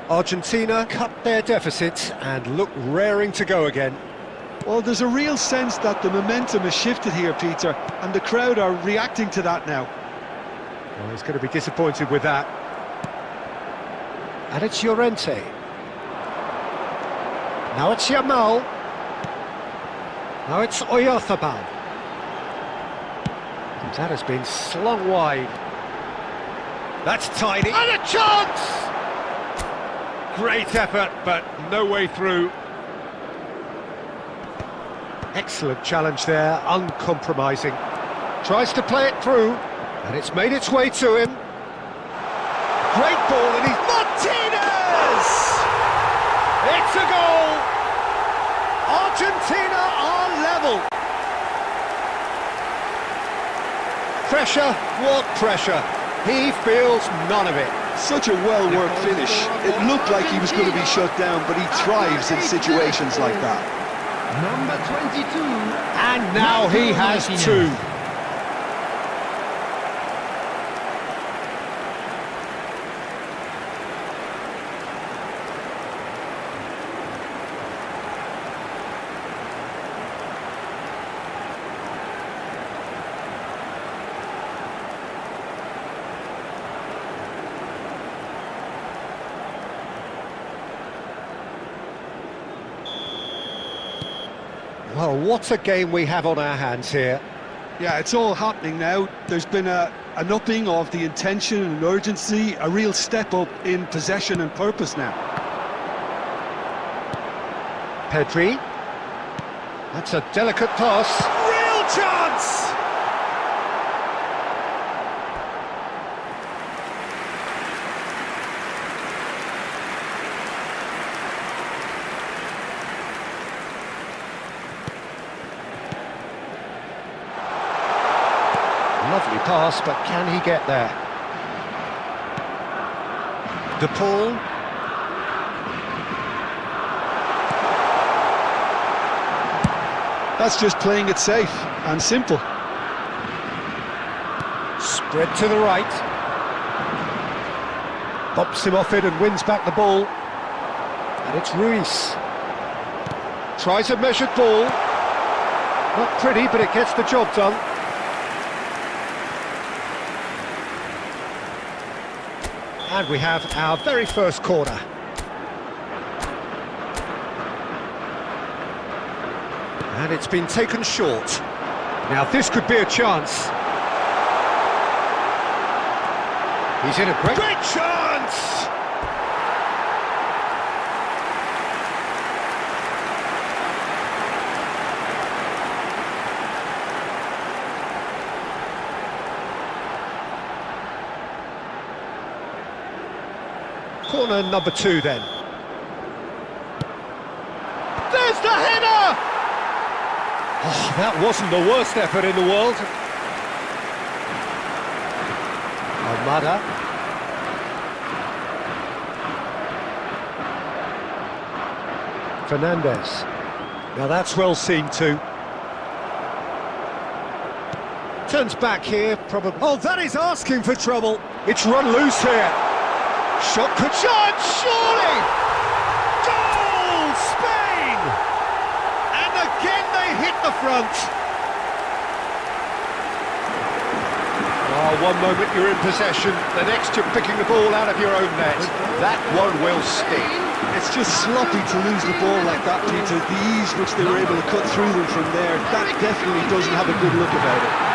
Argentina cut their deficit and look raring to go again. Well, there's a real sense that the momentum has shifted here, Peter, and the crowd are reacting to that now. Well, he's going to be disappointed with that. And it's Llorente. Now it's Yamal. Now it's Oyarzabal. And that has been slung wide. That's tidy. And a chance! Great effort, but no way through. Excellent challenge there, uncompromising. Tries to play it through, and it's made its way to him. Great ball, and he's... Martinez! It's a goal! Argentina are level. Pressure, what pressure? He feels none of it. Such a well-worked finish. It looked like he was going to be shut down, but he thrives in situations like that. Number 22. And now he has two. Well, what a game we have on our hands here. Yeah, it's all happening now. There's been an upping of the intention and urgency, a real step up in possession and purpose now. Pedri. That's a delicate pass. Real chance! Lovely pass, but can he get there? De Paul. That's just playing it safe and simple. Spread to the right. Bops him off it and wins back the ball. And it's Ruiz. Tries a measured ball. Not pretty, but it gets the job done. And we have our very first corner. And it's been taken short. Now this could be a chance. He's in a great chance! Corner number 2 then. There's the header! Oh, that wasn't the worst effort in the world. Almada. Fernandez. Now that's well seen too. Turns back here, probably. Oh, that is asking for trouble. It's run loose here. Shot could charge, surely! Goal! Spain! And again they hit the front. Oh, one moment you're in possession, the next you're picking the ball out of your own net. That one will sting. It's just sloppy to lose the ball like that, Peter. The ease which they were able to cut through them from there, that definitely doesn't have a good look about it.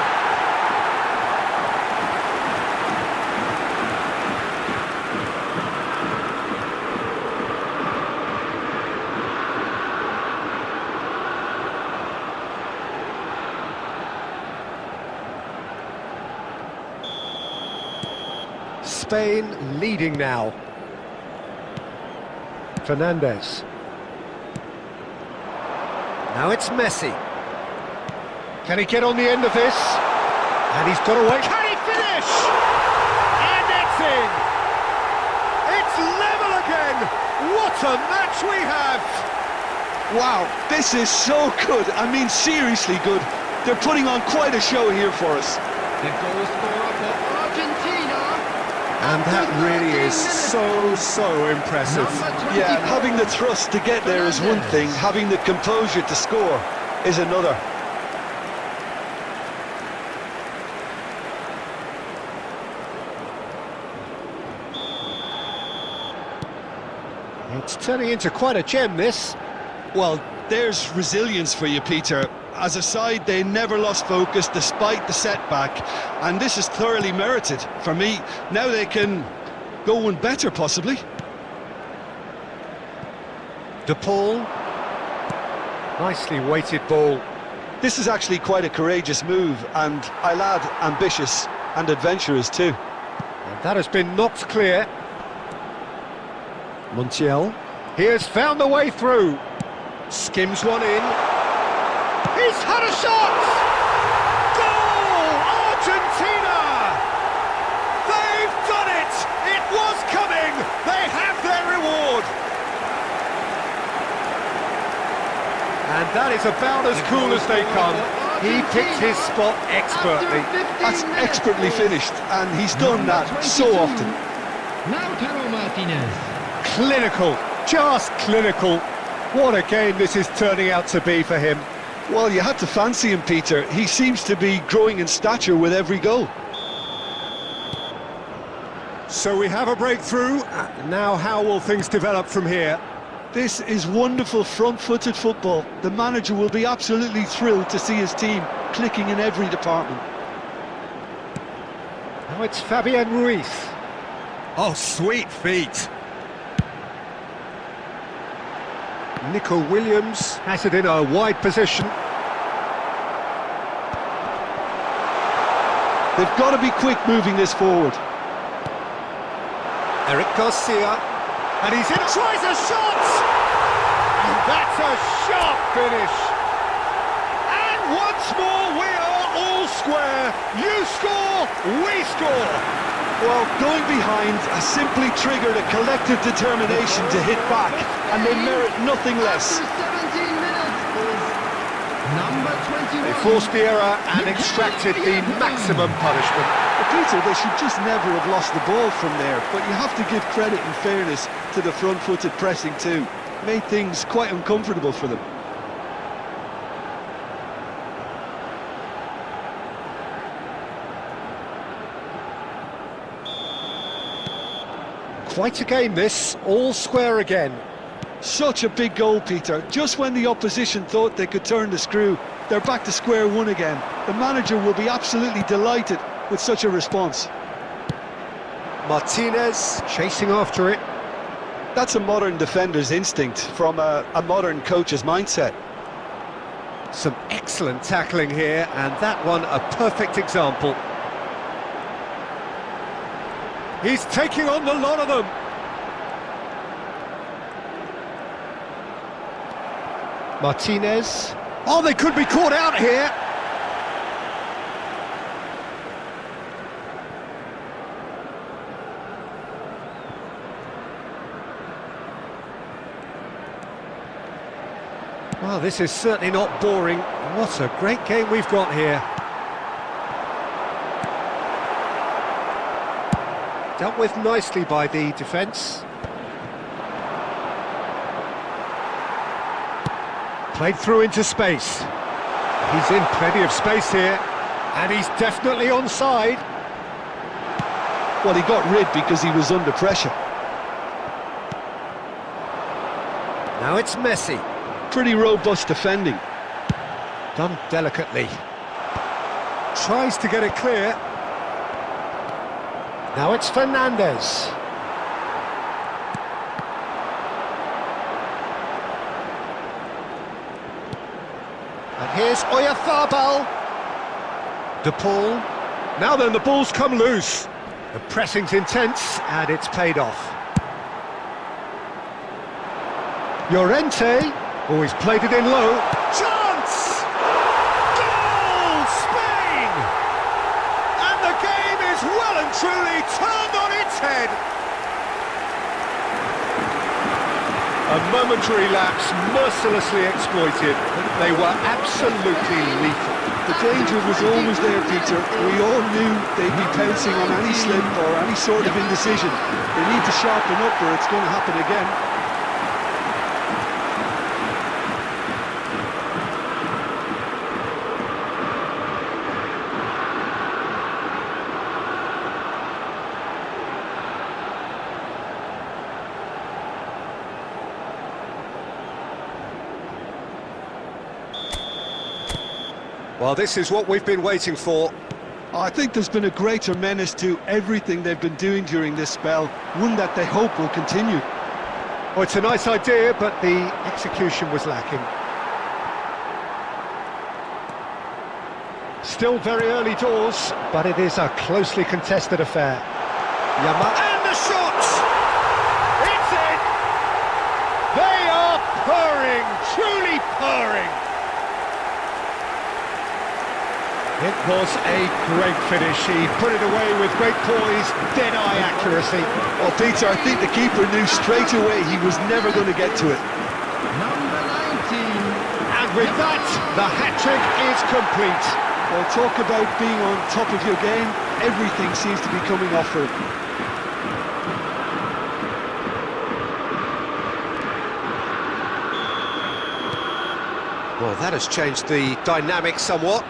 Spain leading now. Fernandez. Now it's Messi. Can he get on the end of this? And he's got away. Can he finish? And it's in! It's level again! What a match we have! Wow, this is so good. I mean, seriously good. They're putting on quite a show here for us. The goal scorer for Argentina. And that really is so impressive. Yeah, having the thrust to get there is one thing, having the composure to score is another. It's turning into quite a gem, this. Well, there's resilience for you, Peter. As a side, they never lost focus despite the setback, and this is thoroughly merited for me. Now they can go one better, possibly. De Paul. Nicely weighted ball. This is actually quite a courageous move, and I'll add ambitious and adventurous too. And that has been knocked clear. Montiel. He has found the way through. Skims one in. He's had a shot! Goal! Argentina! They've done it! It was coming! They have their reward! And that is about as cool as they come. He picked his spot expertly. That's expertly finished, and he's done that so often. Lautaro Martinez. Clinical, just clinical. What a game this is turning out to be for him. Well, you had to fancy him, Peter. He seems to be growing in stature with every goal. So we have a breakthrough. Now how will things develop from here? This is wonderful front-footed football. The manager will be absolutely thrilled to see his team clicking in every department. Now it's Fabian Ruiz. Oh, sweet feet. Nico Williams has it in a wide position. They've got to be quick moving this forward. Eric Garcia, and he's in, tries a shot! And that's a sharp finish. And once more we are all square. You score, we score. Well, going behind has simply triggered a collective determination to hit back, and they merit nothing less. After 17 minutes is number 21. They forced the error and extracted the maximum punishment. But Peter, they should just never have lost the ball from there, but you have to give credit and fairness to the front-footed pressing too. Made things quite uncomfortable for them. Quite a game this, all square again. Such a big goal, Peter. Just when the opposition thought they could turn the screw, they're back to square one again. The manager will be absolutely delighted with such a response. Martinez chasing after it. That's a modern defender's instinct from a modern coach's mindset. Some excellent tackling here, and that one a perfect example. He's taking on the lot of them. Martinez. Oh, they could be caught out here. Well, this is certainly not boring. What a great game we've got here. Dealt with nicely by the defence. Played through into space. He's in plenty of space here, and he's definitely onside. Well, he got rid because he was under pressure. Now it's Messi. Pretty robust defending. Done delicately. Tries to get it clear. Now it's Fernandez. And here's Oyarzabal. De Paul. Now then, the ball's come loose. The pressing's intense, and it's paid off. Llorente. Oh, he's played it in low. Chance! Goal! Spain! And the game is well and truly turned on its head. A momentary lapse mercilessly exploited. They were absolutely lethal. The danger was always there, Peter. We all knew they'd be pouncing on any slip or any sort of indecision. They need to sharpen up or it's going to happen again. Well, this is what we've been waiting for. I think there's been a greater menace to everything they've been doing during this spell, one that they hope will continue. Well, it's a nice idea, but the execution was lacking. Still very early doors, but it is a closely contested affair. And the shot! It's in! They are purring, truly purring. It was a great finish. He put it away with great poise, dead-eye accuracy. Well, Peter, I think the keeper knew straight away he was never going to get to it. Number 19. And with that, the hat-trick is complete. Well, talk about being on top of your game. Everything seems to be coming off for him. Well, that has changed the dynamic somewhat.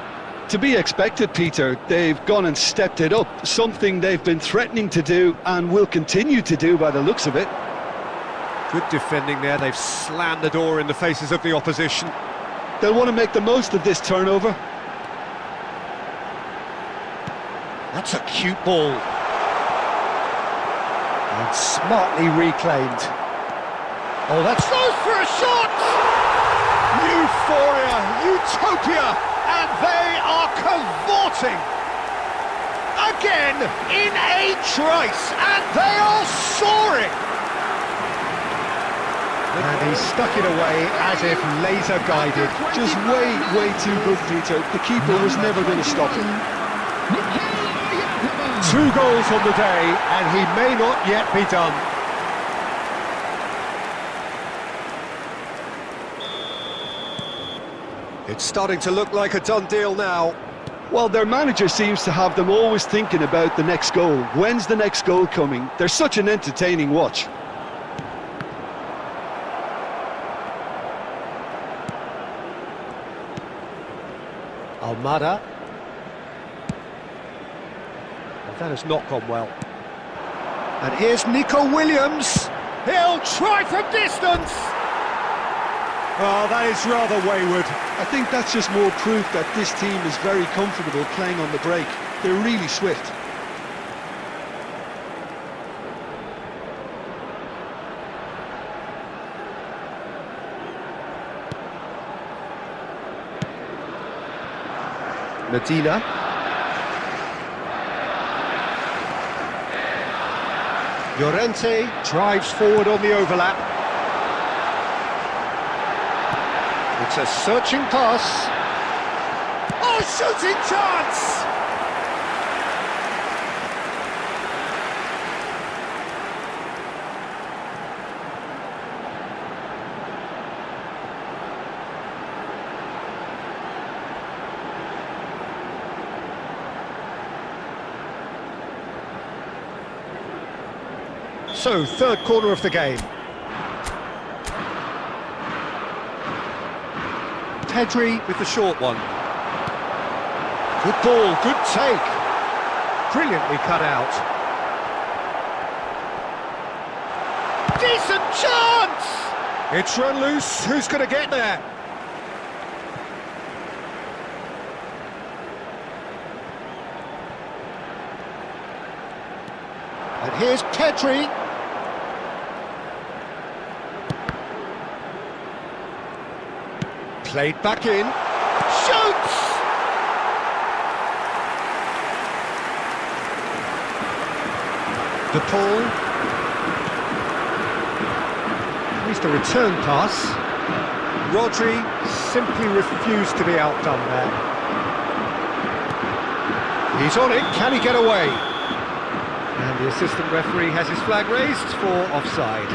To be expected, Peter. They've gone and stepped it up, something they've been threatening to do and will continue to do by the looks of it. Good defending there, they've slammed the door in the faces of the opposition. They'll want to make the most of this turnover. That's a cute ball. And smartly reclaimed. Oh, that's goes for a shot! Euphoria, utopia, and they are cavorting. Again, in a trice, and they are soaring. And he stuck it away as if laser guided. Just way too good, Peter. The keeper was never going to stop him. 2 goals on the day, and he may not yet be done. It's starting to look like a done deal now. Well, their manager seems to have them always thinking about the next goal. When's the next goal coming? They're such an entertaining watch. Almada. Well, that has not gone well. And here's Nico Williams. He'll try from distance. Oh, that is rather wayward. I think that's just more proof that this team is very comfortable playing on the break. They're really swift. Medina. Llorente drives forward on the overlap. It's a searching pass. Oh, shooting chance! So, third corner of the game. Pedri with the short one. Good ball, good take. Brilliantly cut out. Decent chance! It's run loose, who's going to get there? And here's Pedri. Played back in. Shoots! De Paul. At least a return pass. Rodri simply refused to be outdone there. He's on it, can he get away? And the assistant referee has his flag raised for offside.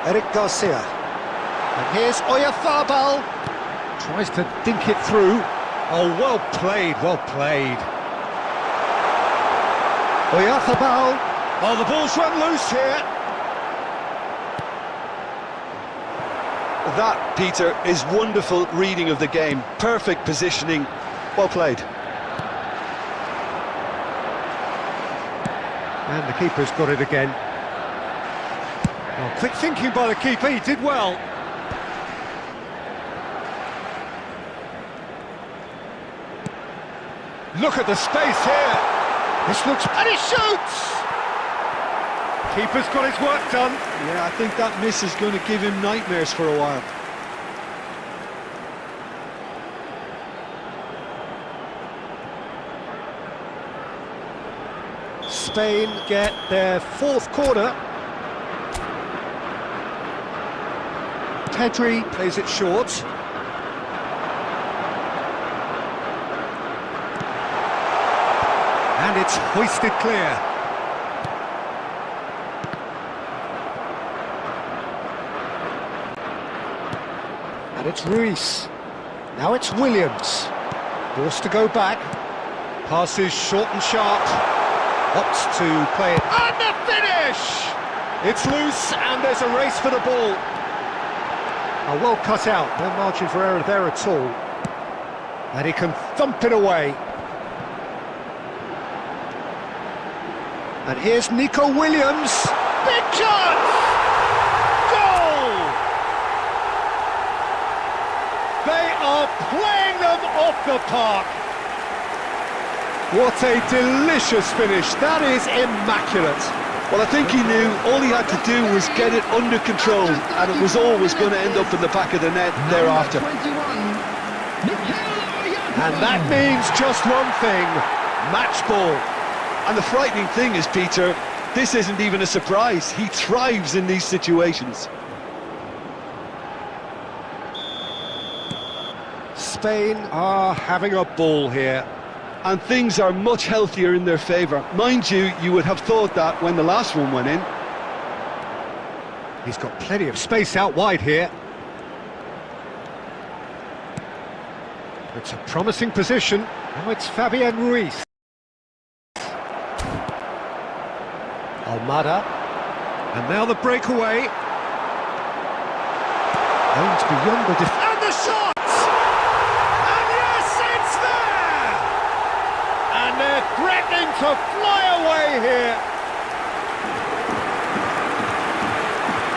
Eric Garcia. And here's Oyarzabal. Tries to dink it through. Oh, well played, well played. Oyarzabal. Oh, the ball's run loose here. That, Peter, is wonderful reading of the game. Perfect positioning. Well played. And the keeper's got it again. Oh, quick thinking by the keeper, he did well. Look at the space here. This looks... and he shoots! Keeper's got his work done. Yeah, I think that miss is going to give him nightmares for a while. Spain get their fourth corner. Pedri plays it short. And it's hoisted clear. And it's Ruiz. Now it's Williams. Forced to go back. Passes short and sharp. Opts to play it. And the finish! It's loose, and there's a race for the ball. Oh, well cut out. No margin for error there at all. And he can thump it away. And here's Nico Williams. Big chance! Goal! They are playing them off the park. What a delicious finish. That is immaculate. Well, I think he knew all he had to do was get it under control, and it was always going to end up in the back of the net thereafter. And that means just one thing, match ball. And the frightening thing is, Peter, this isn't even a surprise. He thrives in these situations. Spain are having a ball here. And things are much healthier in their favour. Mind you, you would have thought that when the last one went in. He's got plenty of space out wide here. It's a promising position. Now it's Fabian Ruiz. Almada. And now the breakaway. Aims beyond the defence. And the shot! And yes, it's there! And they're threatening to fly away here.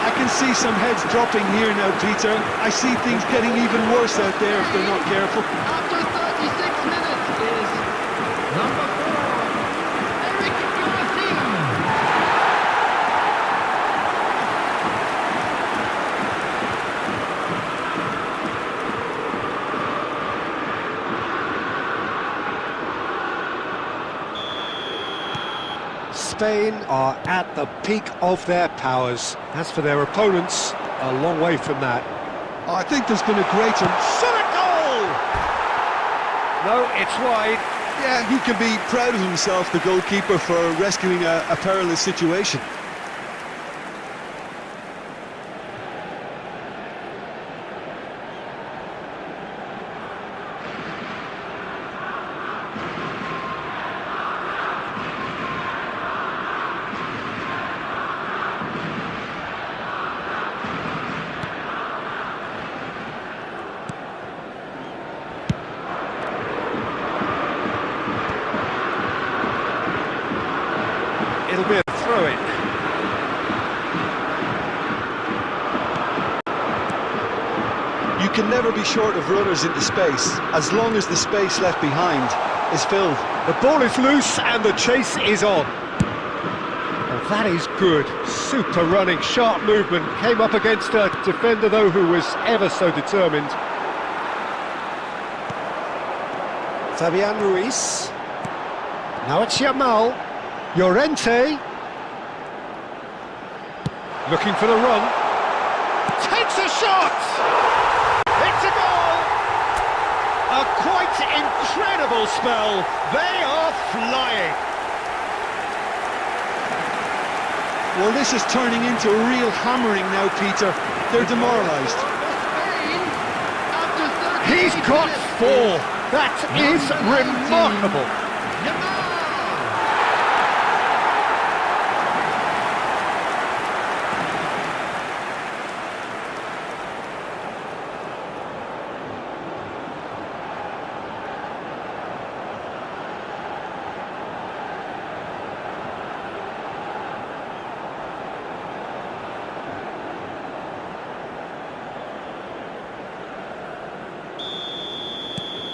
I can see some heads dropping here now, Peter. I see things getting even worse out there if they're not careful. After 36 minutes is number 4, Eric Garcia. Spain are at the peak of their powers. As for their opponents, a long way from that. Oh, I think there's been a greater... Shot a goal! No, it's wide. Yeah, he can be proud of himself, the goalkeeper, for rescuing a perilous situation. It'll be a throw-in. You can never be short of runners into space, as long as the space left behind is filled. The ball is loose and the chase is on. And that is good. Super running, sharp movement. Came up against a defender, though, who was ever so determined. Fabian Ruiz. Now it's Yamal. Llorente. Looking for the run. Takes a shot! It's a goal! A quite incredible spell. They are flying. Well, this is turning into a real hammering now, Peter. They're demoralised. Spain, after 38 He's got minutes 4. That is remarkable. Yamal.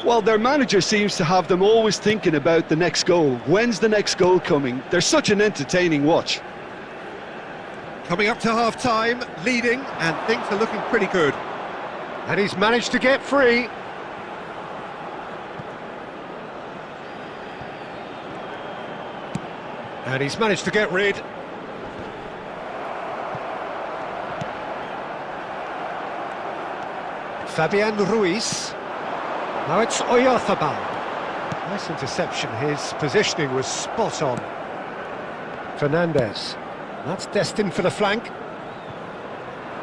Well, their manager seems to have them always thinking about the next goal. When's the next goal coming? They're such an entertaining watch. Coming up to half-time, leading, and things are looking pretty good. And he's managed to get free. And he's managed to get rid. Fabian Ruiz. Now it's Oyarzabal. Nice interception. His positioning was spot on. Fernandez. That's destined for the flank.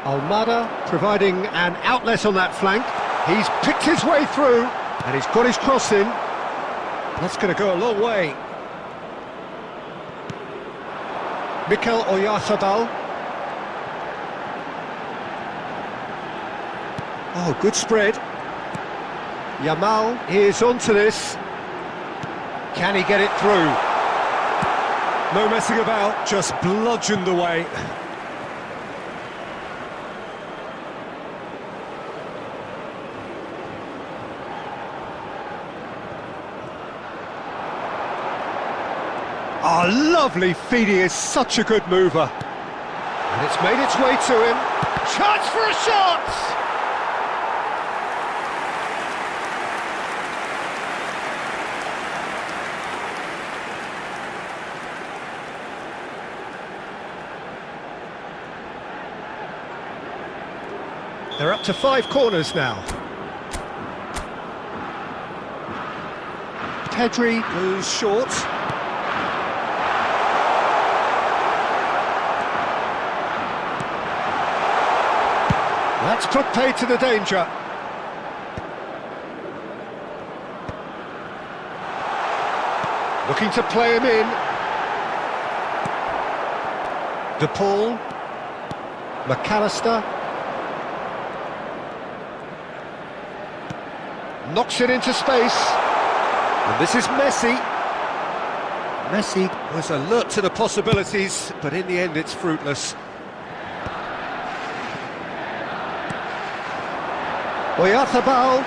Almada providing an outlet on that flank. He's picked his way through, and he's got his cross in. That's going to go a long way. Mikel Oyarzabal. Oh, good spread. Yamal is onto this. Can he get it through? No messing about, just bludgeoned away. Oh, lovely feed, he is such a good mover. And it's made its way to him. Chance for a shot! They're up to 5 corners now. Pedri goes short. That's put paid to the danger. Looking to play him in. De Paul. McAllister. Knocks it into space. And this is Messi. Messi was alert to the possibilities, but in the end it's fruitless. Oyarzabal.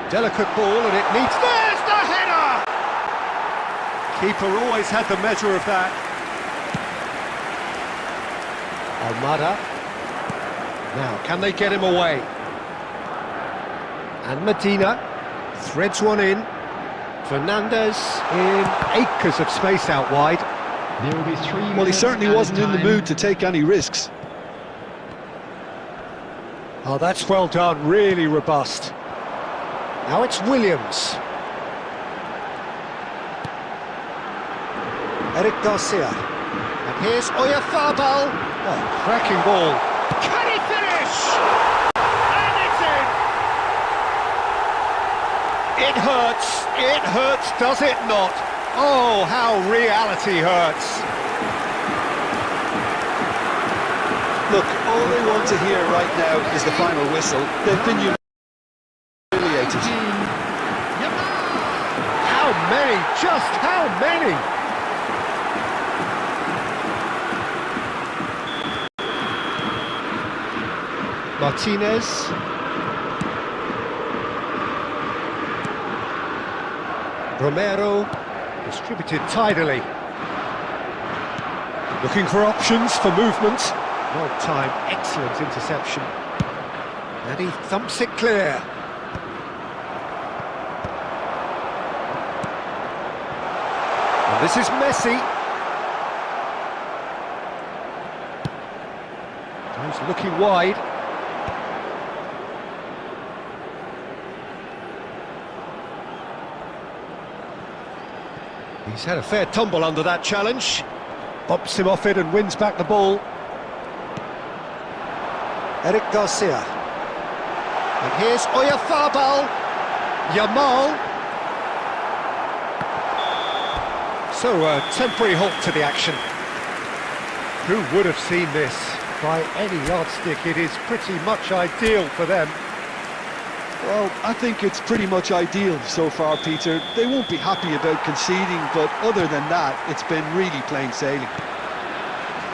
Delicate ball and it needs... There's the header! Keeper always had the measure of that. Almada. Now, can they get him away? And Medina threads one in. Fernandez in acres of space out wide. There will be 3 minutes. Well, he certainly wasn't in the mood to take any risks. Oh, that's well done, really robust. Now it's Williams. Eric Garcia. And here's Oyarzabal. Oh, cracking ball. Can he finish? And it's in! It hurts, does it not? Oh, how reality hurts. Look, all they want to hear right now is the final whistle. They've been humiliated. How many? Just how many? Martinez. Romero, distributed tidily. Looking for options for movement. Well timed, excellent interception. And he thumps it clear. And this is Messi. He's looking wide. He's had a fair tumble under that challenge. Bops him off it and wins back the ball. Eric Garcia. And here's Oyarzabal. Yamal. So a temporary halt to the action. Who would have seen this? By any yardstick, it is pretty much ideal for them. Well, I think it's pretty much ideal so far, Peter. They won't be happy about conceding, but other than that, it's been really plain sailing.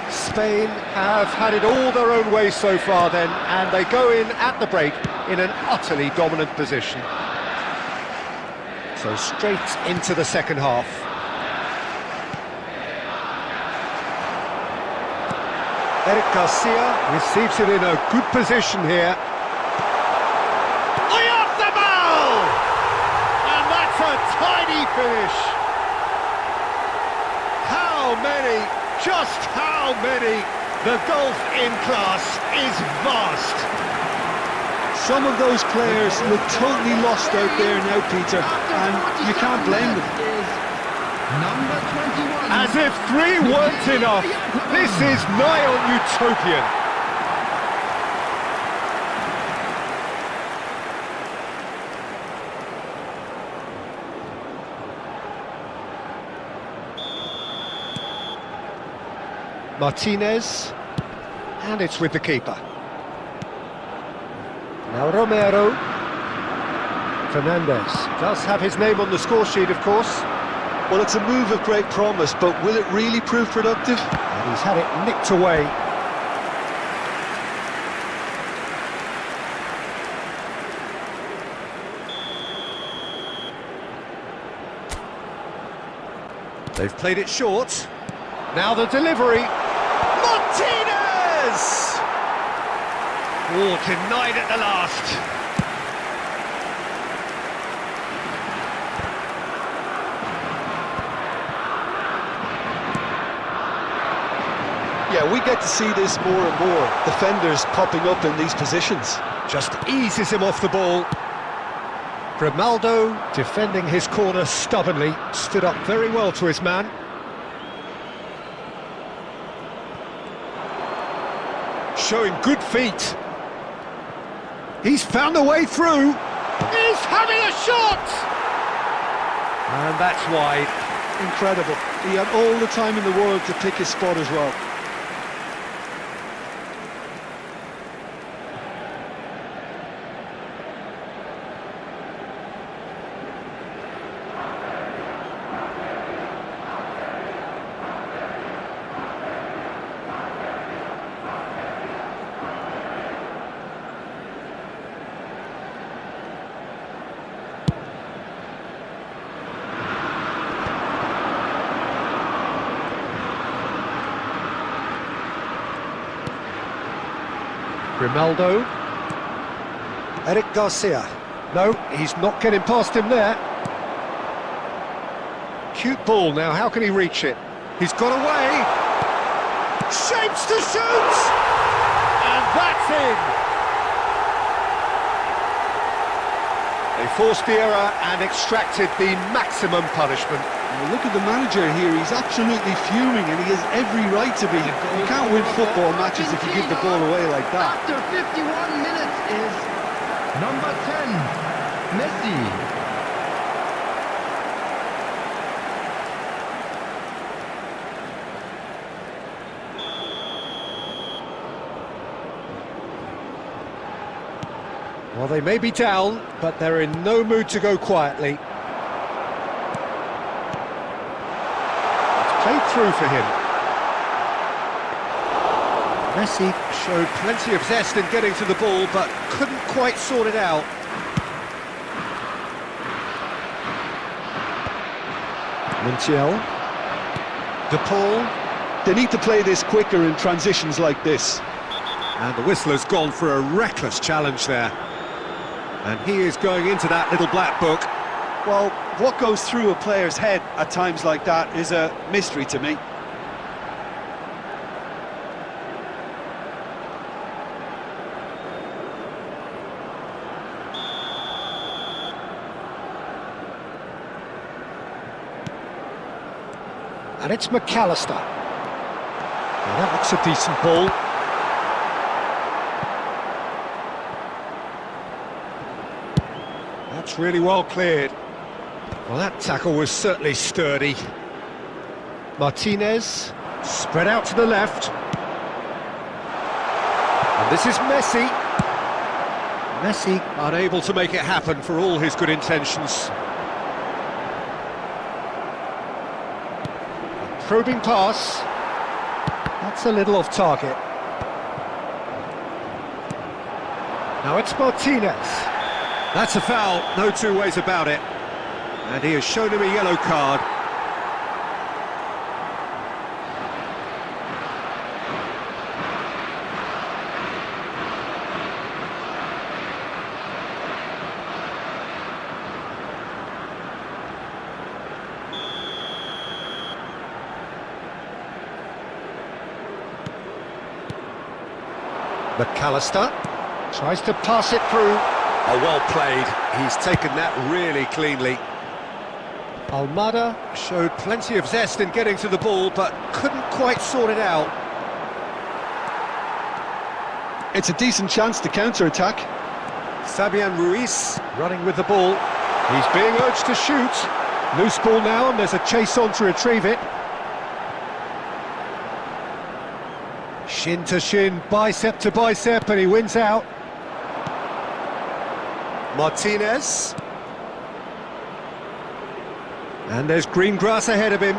Spain have had it all their own way so far then, and they go in at the break in an utterly dominant position. So straight into the second half. Eric Garcia receives it in a good position here. Oyarzabal! And that's a tidy finish. How many? Just how many? The golf in class is vast. Some of those players look totally lost out there now, Peter, and you can't blame them. Number 21. As if 3 weren't enough, this is nigh on utopian. Martinez, and it's with the keeper. Now Romero. Fernandez does have his name on the score sheet, of course. Well, it's a move of great promise, but will it really prove productive? And he's had it nicked away. They've played it short. Now the delivery. Martinez! Oh, denied at the last. Yeah, we get to see this more and more. Defenders popping up in these positions. Just eases him off the ball. Grimaldo, defending his corner stubbornly, stood up very well to his man. Showing good feet. He's found a way through. He's having a shot! And that's wide. Incredible. He had all the time in the world to pick his spot as well. Grimaldo. Eric Garcia. No, he's not getting past him there. Cute ball now, how can he reach it? He's got away. Shapes to shoot! And that's in! They forced the error and extracted the maximum punishment. Now look at the manager here, he's absolutely fuming and he has every right to be. You can't win football matches if you give the ball away like that. After 51 minutes is number 10, Messi. Well, they may be down, but they're in no mood to go quietly. It's played through for him. Messi showed plenty of zest in getting to the ball, but couldn't quite sort it out. Montiel. De Paul. They need to play this quicker in transitions like this. And the whistler's gone for a reckless challenge there. And he is going into that little black book. Well, what goes through a player's head at times like that is a mystery to me. And it's McAllister. Well, that looks a decent ball. That's really well cleared. Well, that tackle was certainly sturdy. Martinez, spread out to the left. And this is Messi. Messi unable to make it happen for all his good intentions. Probing pass. That's a little off target. Now it's Martinez. That's a foul, no two ways about it. And he has shown him a yellow card. McAllister tries to pass it through. Oh, well played. He's taken that really cleanly. Almada showed plenty of zest in getting to the ball, but couldn't quite sort it out. It's a decent chance to counter-attack. Fabian Ruiz running with the ball. He's being urged to shoot. Loose ball now, and there's a chase on to retrieve it. Shin to shin, bicep to bicep, and he wins out. Martinez. And there's green grass ahead of him.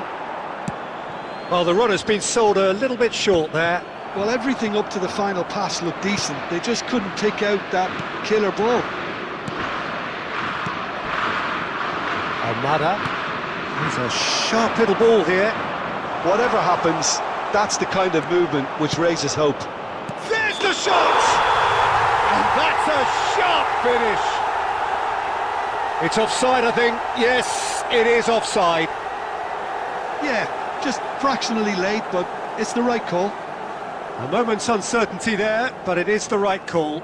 Well, the run has been sold a little bit short there. Well, everything up to the final pass looked decent. They just couldn't pick out that killer ball. Almada. He's a sharp little ball here. Whatever happens, that's the kind of movement which raises hope. There's the shot! And that's a sharp finish. It's offside, I think. Yes, it is offside. Yeah, just fractionally late, but it's the right call. A moment's uncertainty there, but it is the right call.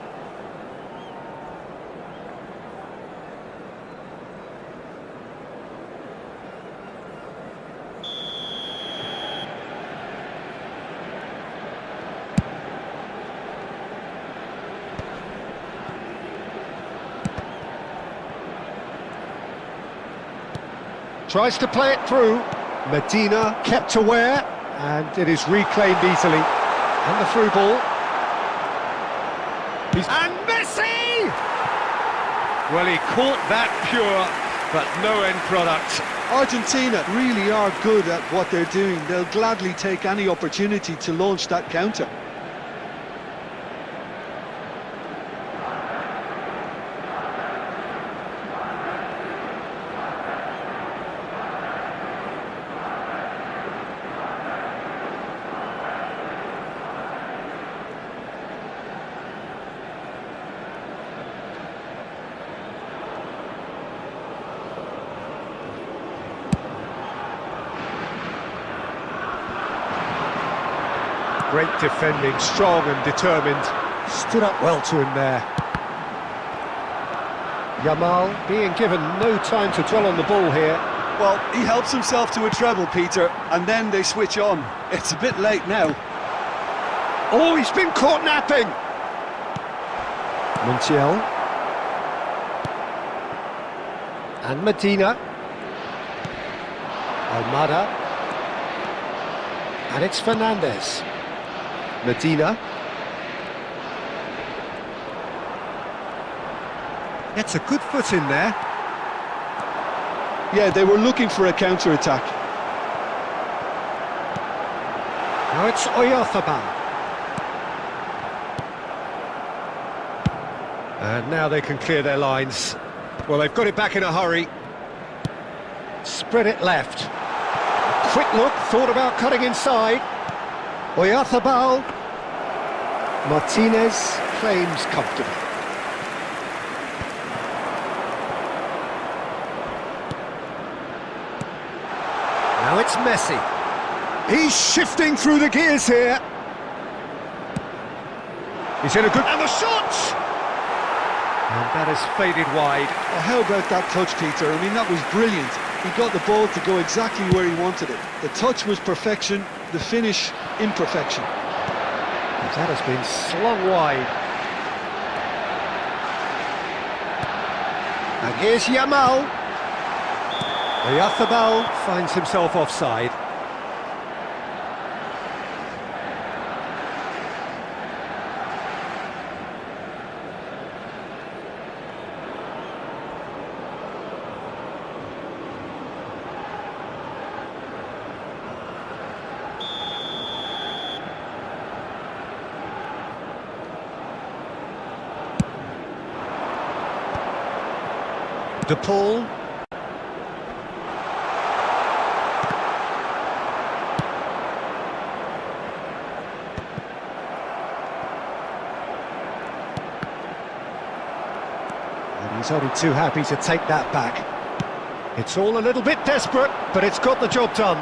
Tries to play it through. Medina kept aware, and it is reclaimed easily. And the through ball. And Messi! Well, he caught that pure, but no end product. Argentina really are good at what they're doing. They'll gladly take any opportunity to launch that counter. Great defending, strong and determined. Stood up well to him there. Yamal being given no time to dwell on the ball here. Well, he helps himself to a treble, Peter, and then they switch on. It's a bit late now. Oh, he's been caught napping! Montiel. And Medina. Almada. And it's Fernandez. Medina. Gets a good foot in there. Yeah, they were looking for a counter-attack. Now it's Oyarzabal. And now they can clear their lines. Well, they've got it back in a hurry. Spread it left. Quick look, thought about cutting inside. Oyarzabal. Martinez claims comfortably. Now it's Messi. He's shifting through the gears here. He's in a good... And the shot! And that has faded wide. Oh, how about that touch, Peter? I mean, that was brilliant. He got the ball to go exactly where he wanted it. The touch was perfection, the finish, imperfection. That has been slung wide. And here's Yamal. Oyarzabal finds himself offside. De Paul. And he's only too happy to take that back. It's all a little bit desperate, but it's got the job done.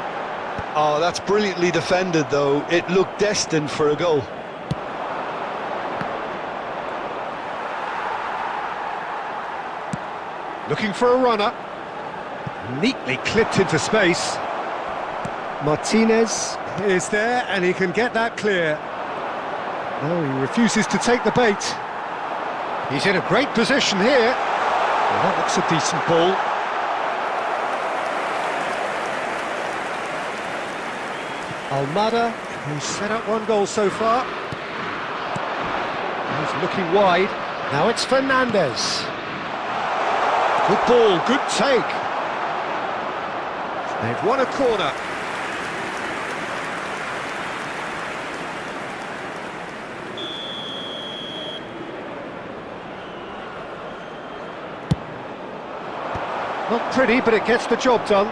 Oh, that's brilliantly defended, though. It looked destined for a goal. Looking for a runner. Neatly clipped into space. Martinez is there, and he can get that clear. No, he refuses to take the bait. He's in a great position here. Well, that looks a decent ball. Almada, who's set up one goal so far. He's looking wide. Now it's Fernandez. Good ball, good take. They've won a corner. Not pretty, but it gets the job done.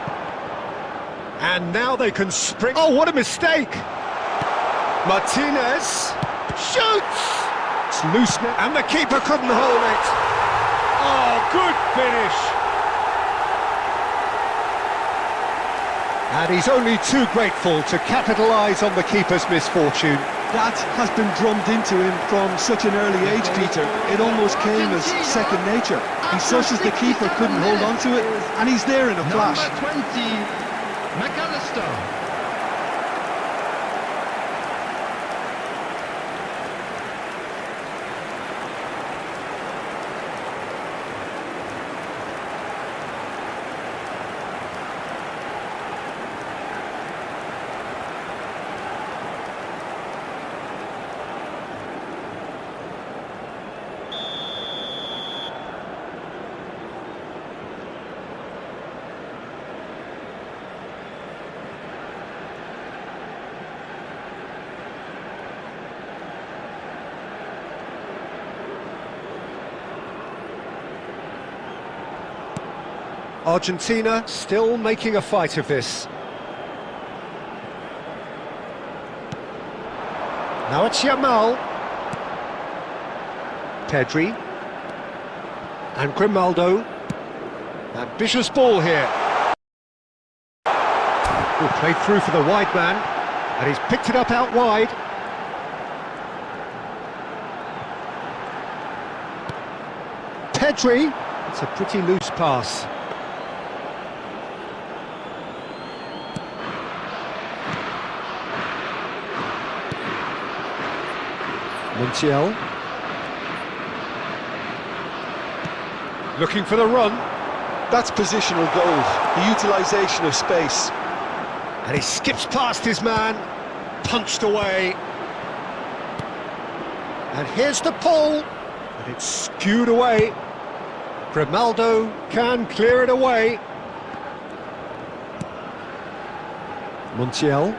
And now they can spring... Oh, what a mistake! Martinez shoots! It's loose now, and the keeper couldn't hold it. Oh, good finish! And he's only too grateful to capitalise on the keeper's misfortune. That has been drummed into him from such an early age, Peter. It almost came as second nature. He sushes the keeper, couldn't hold on to it, and he's there in a flash. Number 20, McAllister. Argentina still making a fight of this. Now it's Yamal. Pedri. And Grimaldo. Ambitious ball here. Played through for the wide man. And he's picked it up out wide. Pedri. It's a pretty loose pass. Montiel. Looking for the run. That's positional goal, the utilisation of space. And he skips past his man, punched away. And here's the pull, and it's skewed away. Grimaldo can clear it away. Montiel.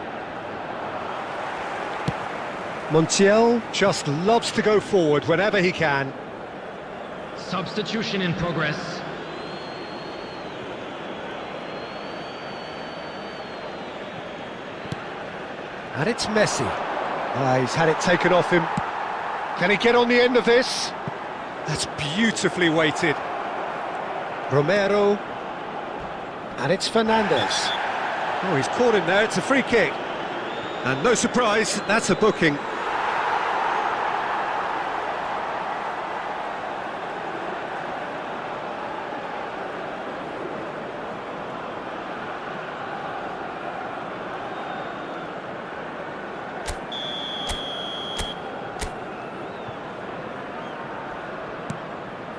Montiel just loves to go forward whenever he can. Substitution in progress. And it's Messi. He's had it taken off him. Can he get on the end of this? That's beautifully weighted. Romero. And it's Fernandez. Oh, he's caught him there. It's a free kick. And no surprise, that's a booking.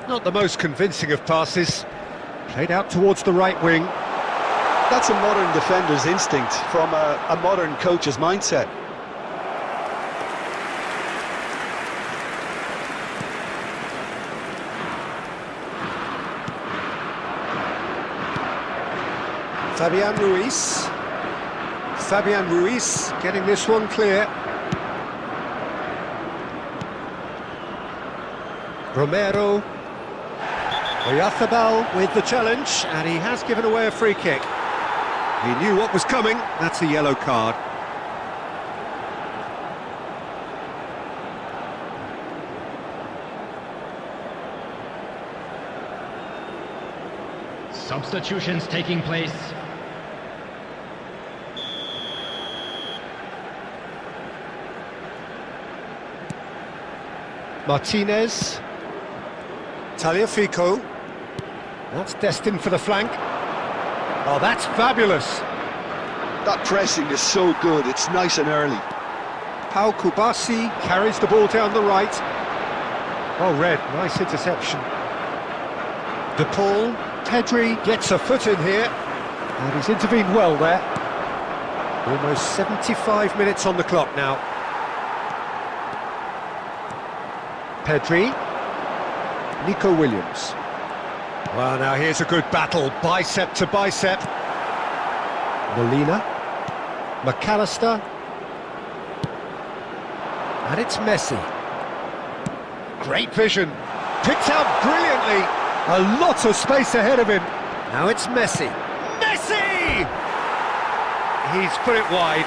Not the most convincing of passes. Played out towards the right wing. That's a modern defender's instinct from a modern coach's mindset. Fabian Ruiz. Fabian Ruiz getting this one clear. Romero. Oyarzábal with the challenge, and he has given away a free kick. He knew what was coming. That's a yellow card. Substitutions taking place. Martinez. Tagliafico. That's destined for the flank. Oh, that's fabulous. That pressing is so good, it's nice and early. Pau Kubasi carries the ball down the right. Oh, Red, nice interception. De Paul, Pedri gets a foot in here, and he's intervened well there. Almost 75 minutes on the clock now. Pedri. Nico Williams. Well, now here's a good battle, bicep to bicep. Molina. McAllister. And it's Messi. Great vision. Picked out brilliantly. A lot of space ahead of him. Now it's Messi. Messi! He's put it wide.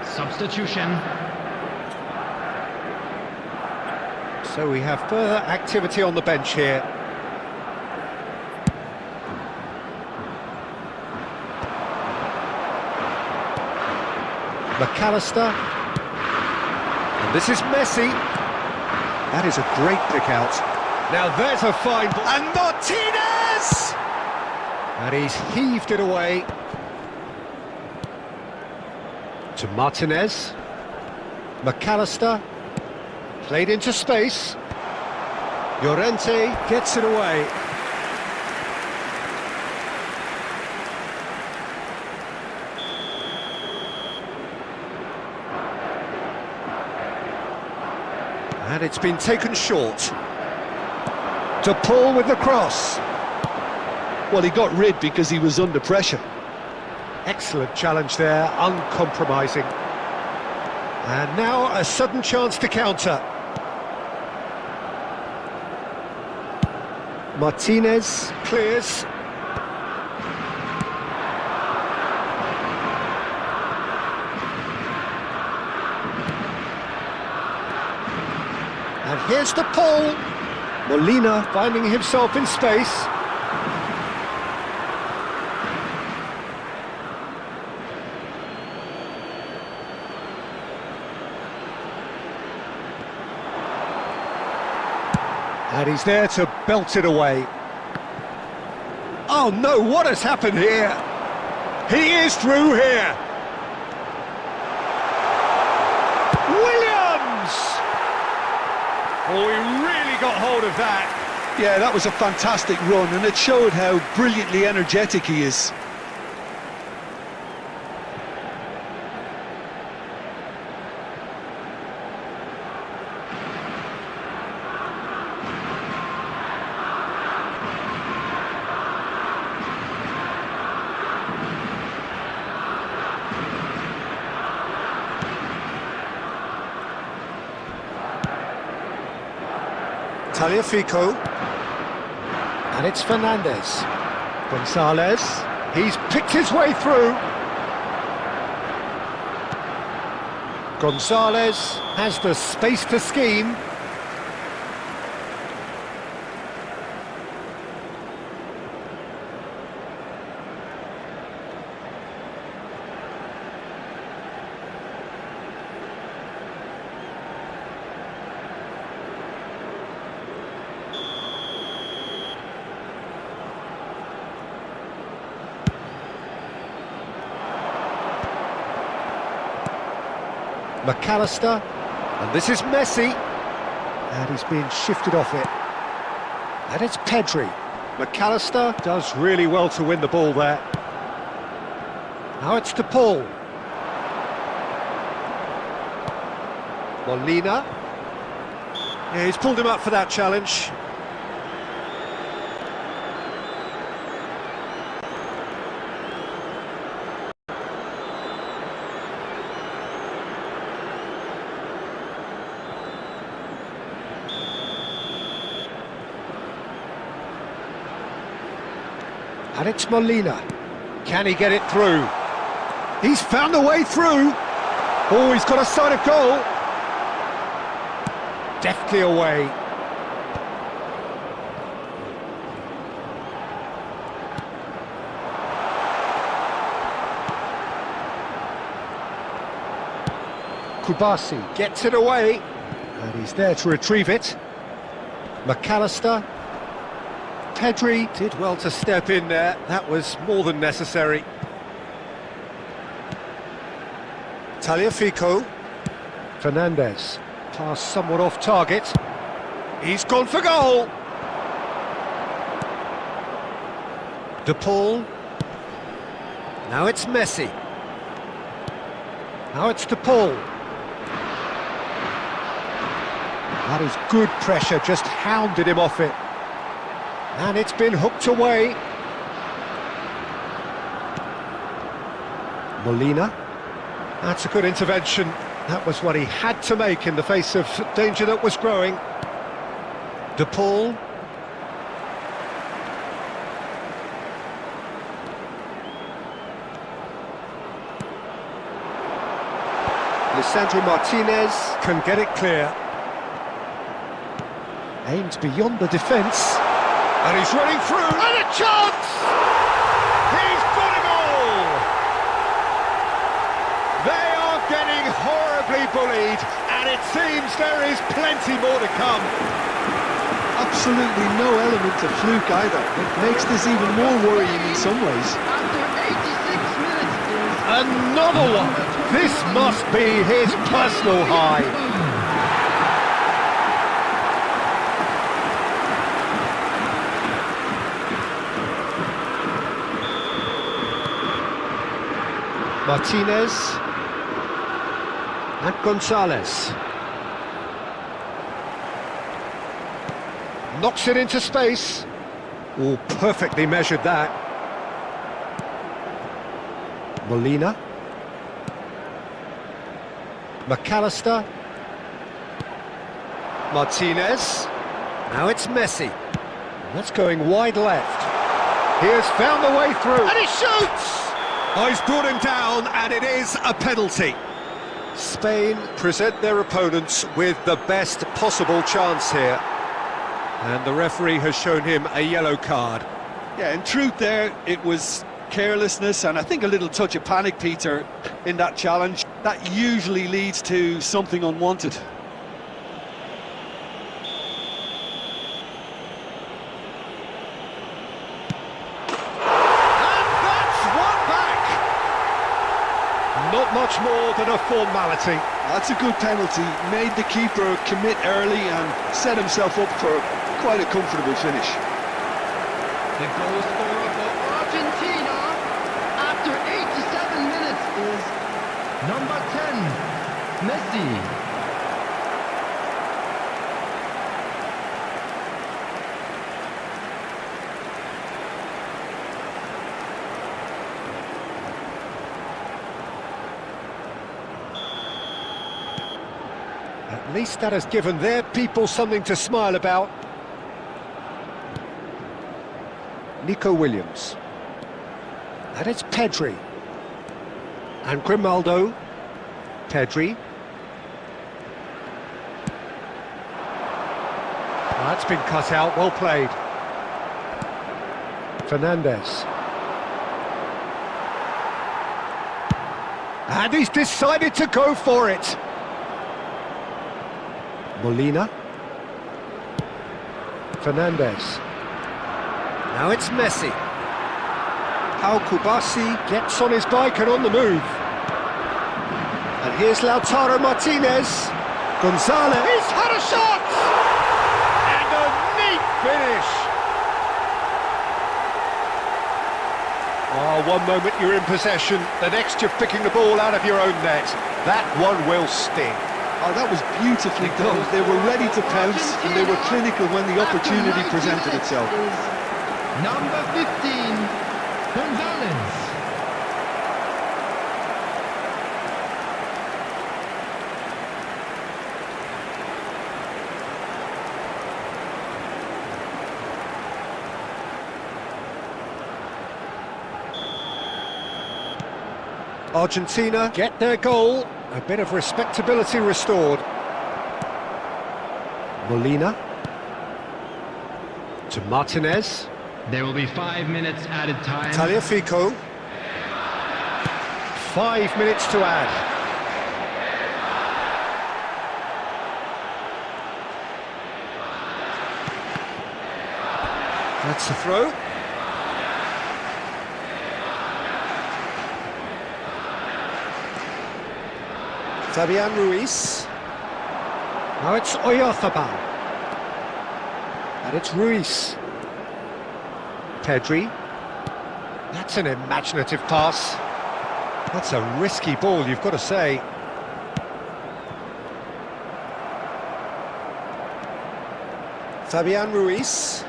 Substitution. So we have further activity on the bench here. McAllister. And this is Messi. That is a great pick out. Now there's a fine ball. And Martinez! And he's heaved it away. To Martinez. McAllister. Played into space. Llorente gets it away. And it's been taken short. To Paul with the cross. Well, he got rid because he was under pressure. Excellent challenge there, uncompromising. And now a sudden chance to counter. Martinez clears. And here's the Paul. Molina finding himself in space. And he's there to belt it away. Oh no, what has happened here? He is through here. Williams! Oh, he really got hold of that. Yeah, that was a fantastic run, and it showed how brilliantly energetic he is. Tagliafico. And it's Fernandez. Gonzalez. He's picked his way through. Gonzalez has the space to scheme. McAllister, and this is Messi, and he's being shifted off it. And it's Pedri. McAllister does really well to win the ball there. Now it's to Paul. Molina. Yeah, he's pulled him up for that challenge. And it's Molina. Can he get it through? He's found a way through. Oh, he's got a sight of goal. Deftly away. Kubasi gets it away. And he's there to retrieve it. McAllister. Pedri did well to step in there. That was more than necessary. Tagliafico. Fernandez. Pass somewhat off target. He's gone for goal. De Paul. Now it's Messi. Now it's De Paul. That is good pressure, just hounded him off it. And it's been hooked away. Molina. That's a good intervention. That was what he had to make in the face of danger that was growing. De Paul. Lisandro Martinez can get it clear. Aims beyond the defence. And he's running through. And a chance! He's got a goal! They are getting horribly bullied, and it seems there is plenty more to come. Absolutely no element of fluke either. It makes this even more worrying in some ways. After 86 minutes is... Another one! This must be his personal high. Martinez and Gonzalez knocks it into space. Oh, perfectly measured that. Molina, McAllister, Martinez. Now it's Messi. That's going wide left. He has found the way through, and he shoots. Oh, he's brought him down, and it is a penalty. Spain present their opponents with the best possible chance here. And the referee has shown him a yellow card. Yeah, in truth there, it was carelessness and I think a little touch of panic, Peter, in that challenge. That usually leads to something unwanted. Not much more than a formality. That's a good penalty. Made the keeper commit early and set himself up for quite a comfortable finish. The goal scorer for Argentina after 87 minutes is Number 10, Messi. At least that has given their people something to smile about. Nico Williams. And it's Pedri. And Grimaldo. Pedri. That's been cut out, well played. Fernandez. And he's decided to go for it. Molina. Fernandez. Now it's Messi. Pau Kubasi gets on his bike and on the move. And here's Lautaro Martinez. Gonzalez. He's had a shot! And a neat finish. Oh, one moment you're in possession, the next you're picking the ball out of your own net. That one will sting. Oh, that was beautifully done. They were ready to pounce and they were clinical when the opportunity presented itself. Number 15, Gonzalez. Argentina get their goal. A bit of respectability restored. Molina. To Martinez. There will be 5 minutes added time. Tagliafico. 5 minutes to add. That's a throw. Fabian Ruiz. Now it's Oyarzabal. And it's Ruiz. Pedri. That's an imaginative pass. That's a risky ball, you've got to say. Fabian Ruiz.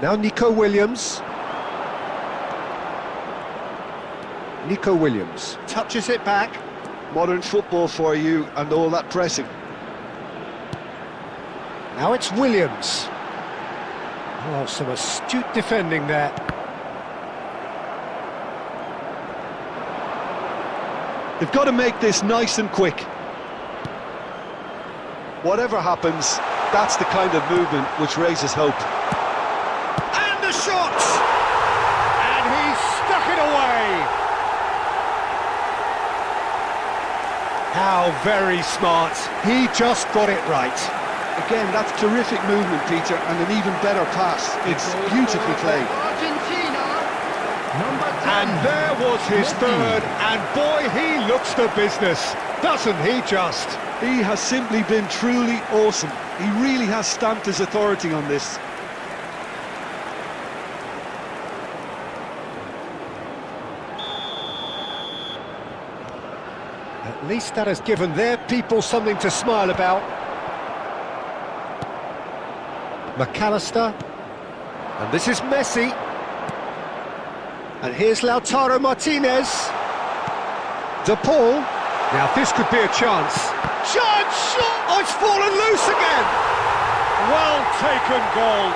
Now Nico Williams. Nico Williams touches it back. Modern football for you and all that pressing. Now it's Williams. Oh, some astute defending there. They've got to make this nice and quick. Whatever happens, that's the kind of movement which raises hope. And the shot! And he's stuck it away! How very smart. He just got it right. Again, that's terrific movement, Peter, and an even better pass. It's beautifully played. Argentina. Number 10. And there was his Messi. third, and boy, he looks the business, doesn't he just? He has simply been truly awesome. He really has stamped his authority on this. At least that has given their people something to smile about. McAllister, and this is Messi. And here's Lautaro Martinez. De Paul. Now this could be a chance. Chance shot! Oh, it's fallen loose again! Well taken goal.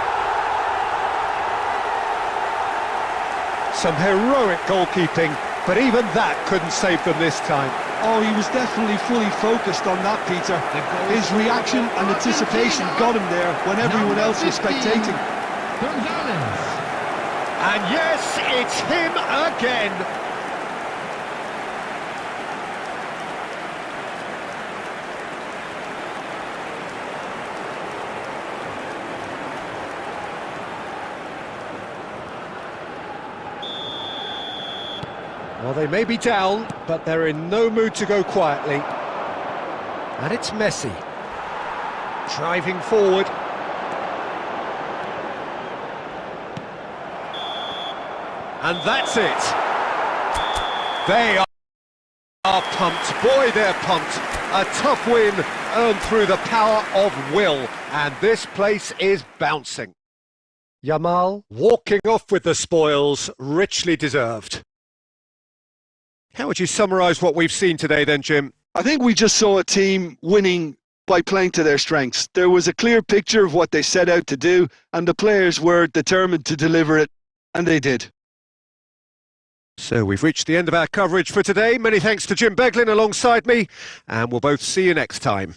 Some heroic goalkeeping, but even that couldn't save them this time. Oh, he was definitely fully focused on that, Peter. His reaction and anticipation got him there when everyone else was spectating. Gonzalez. And yes, it's him again. Well, they may be down, but they're in no mood to go quietly. And it's Messi. Driving forward. And that's it. They are pumped. Boy, they're pumped. A tough win earned through the power of will. And this place is bouncing. Yamal walking off with the spoils, richly deserved. How would you summarise what we've seen today then, Jim? I think we just saw a team winning by playing to their strengths. There was a clear picture of what they set out to do, and the players were determined to deliver it, and they did. So we've reached the end of our coverage for today. Many thanks to Jim Beglin alongside me, and we'll both see you next time.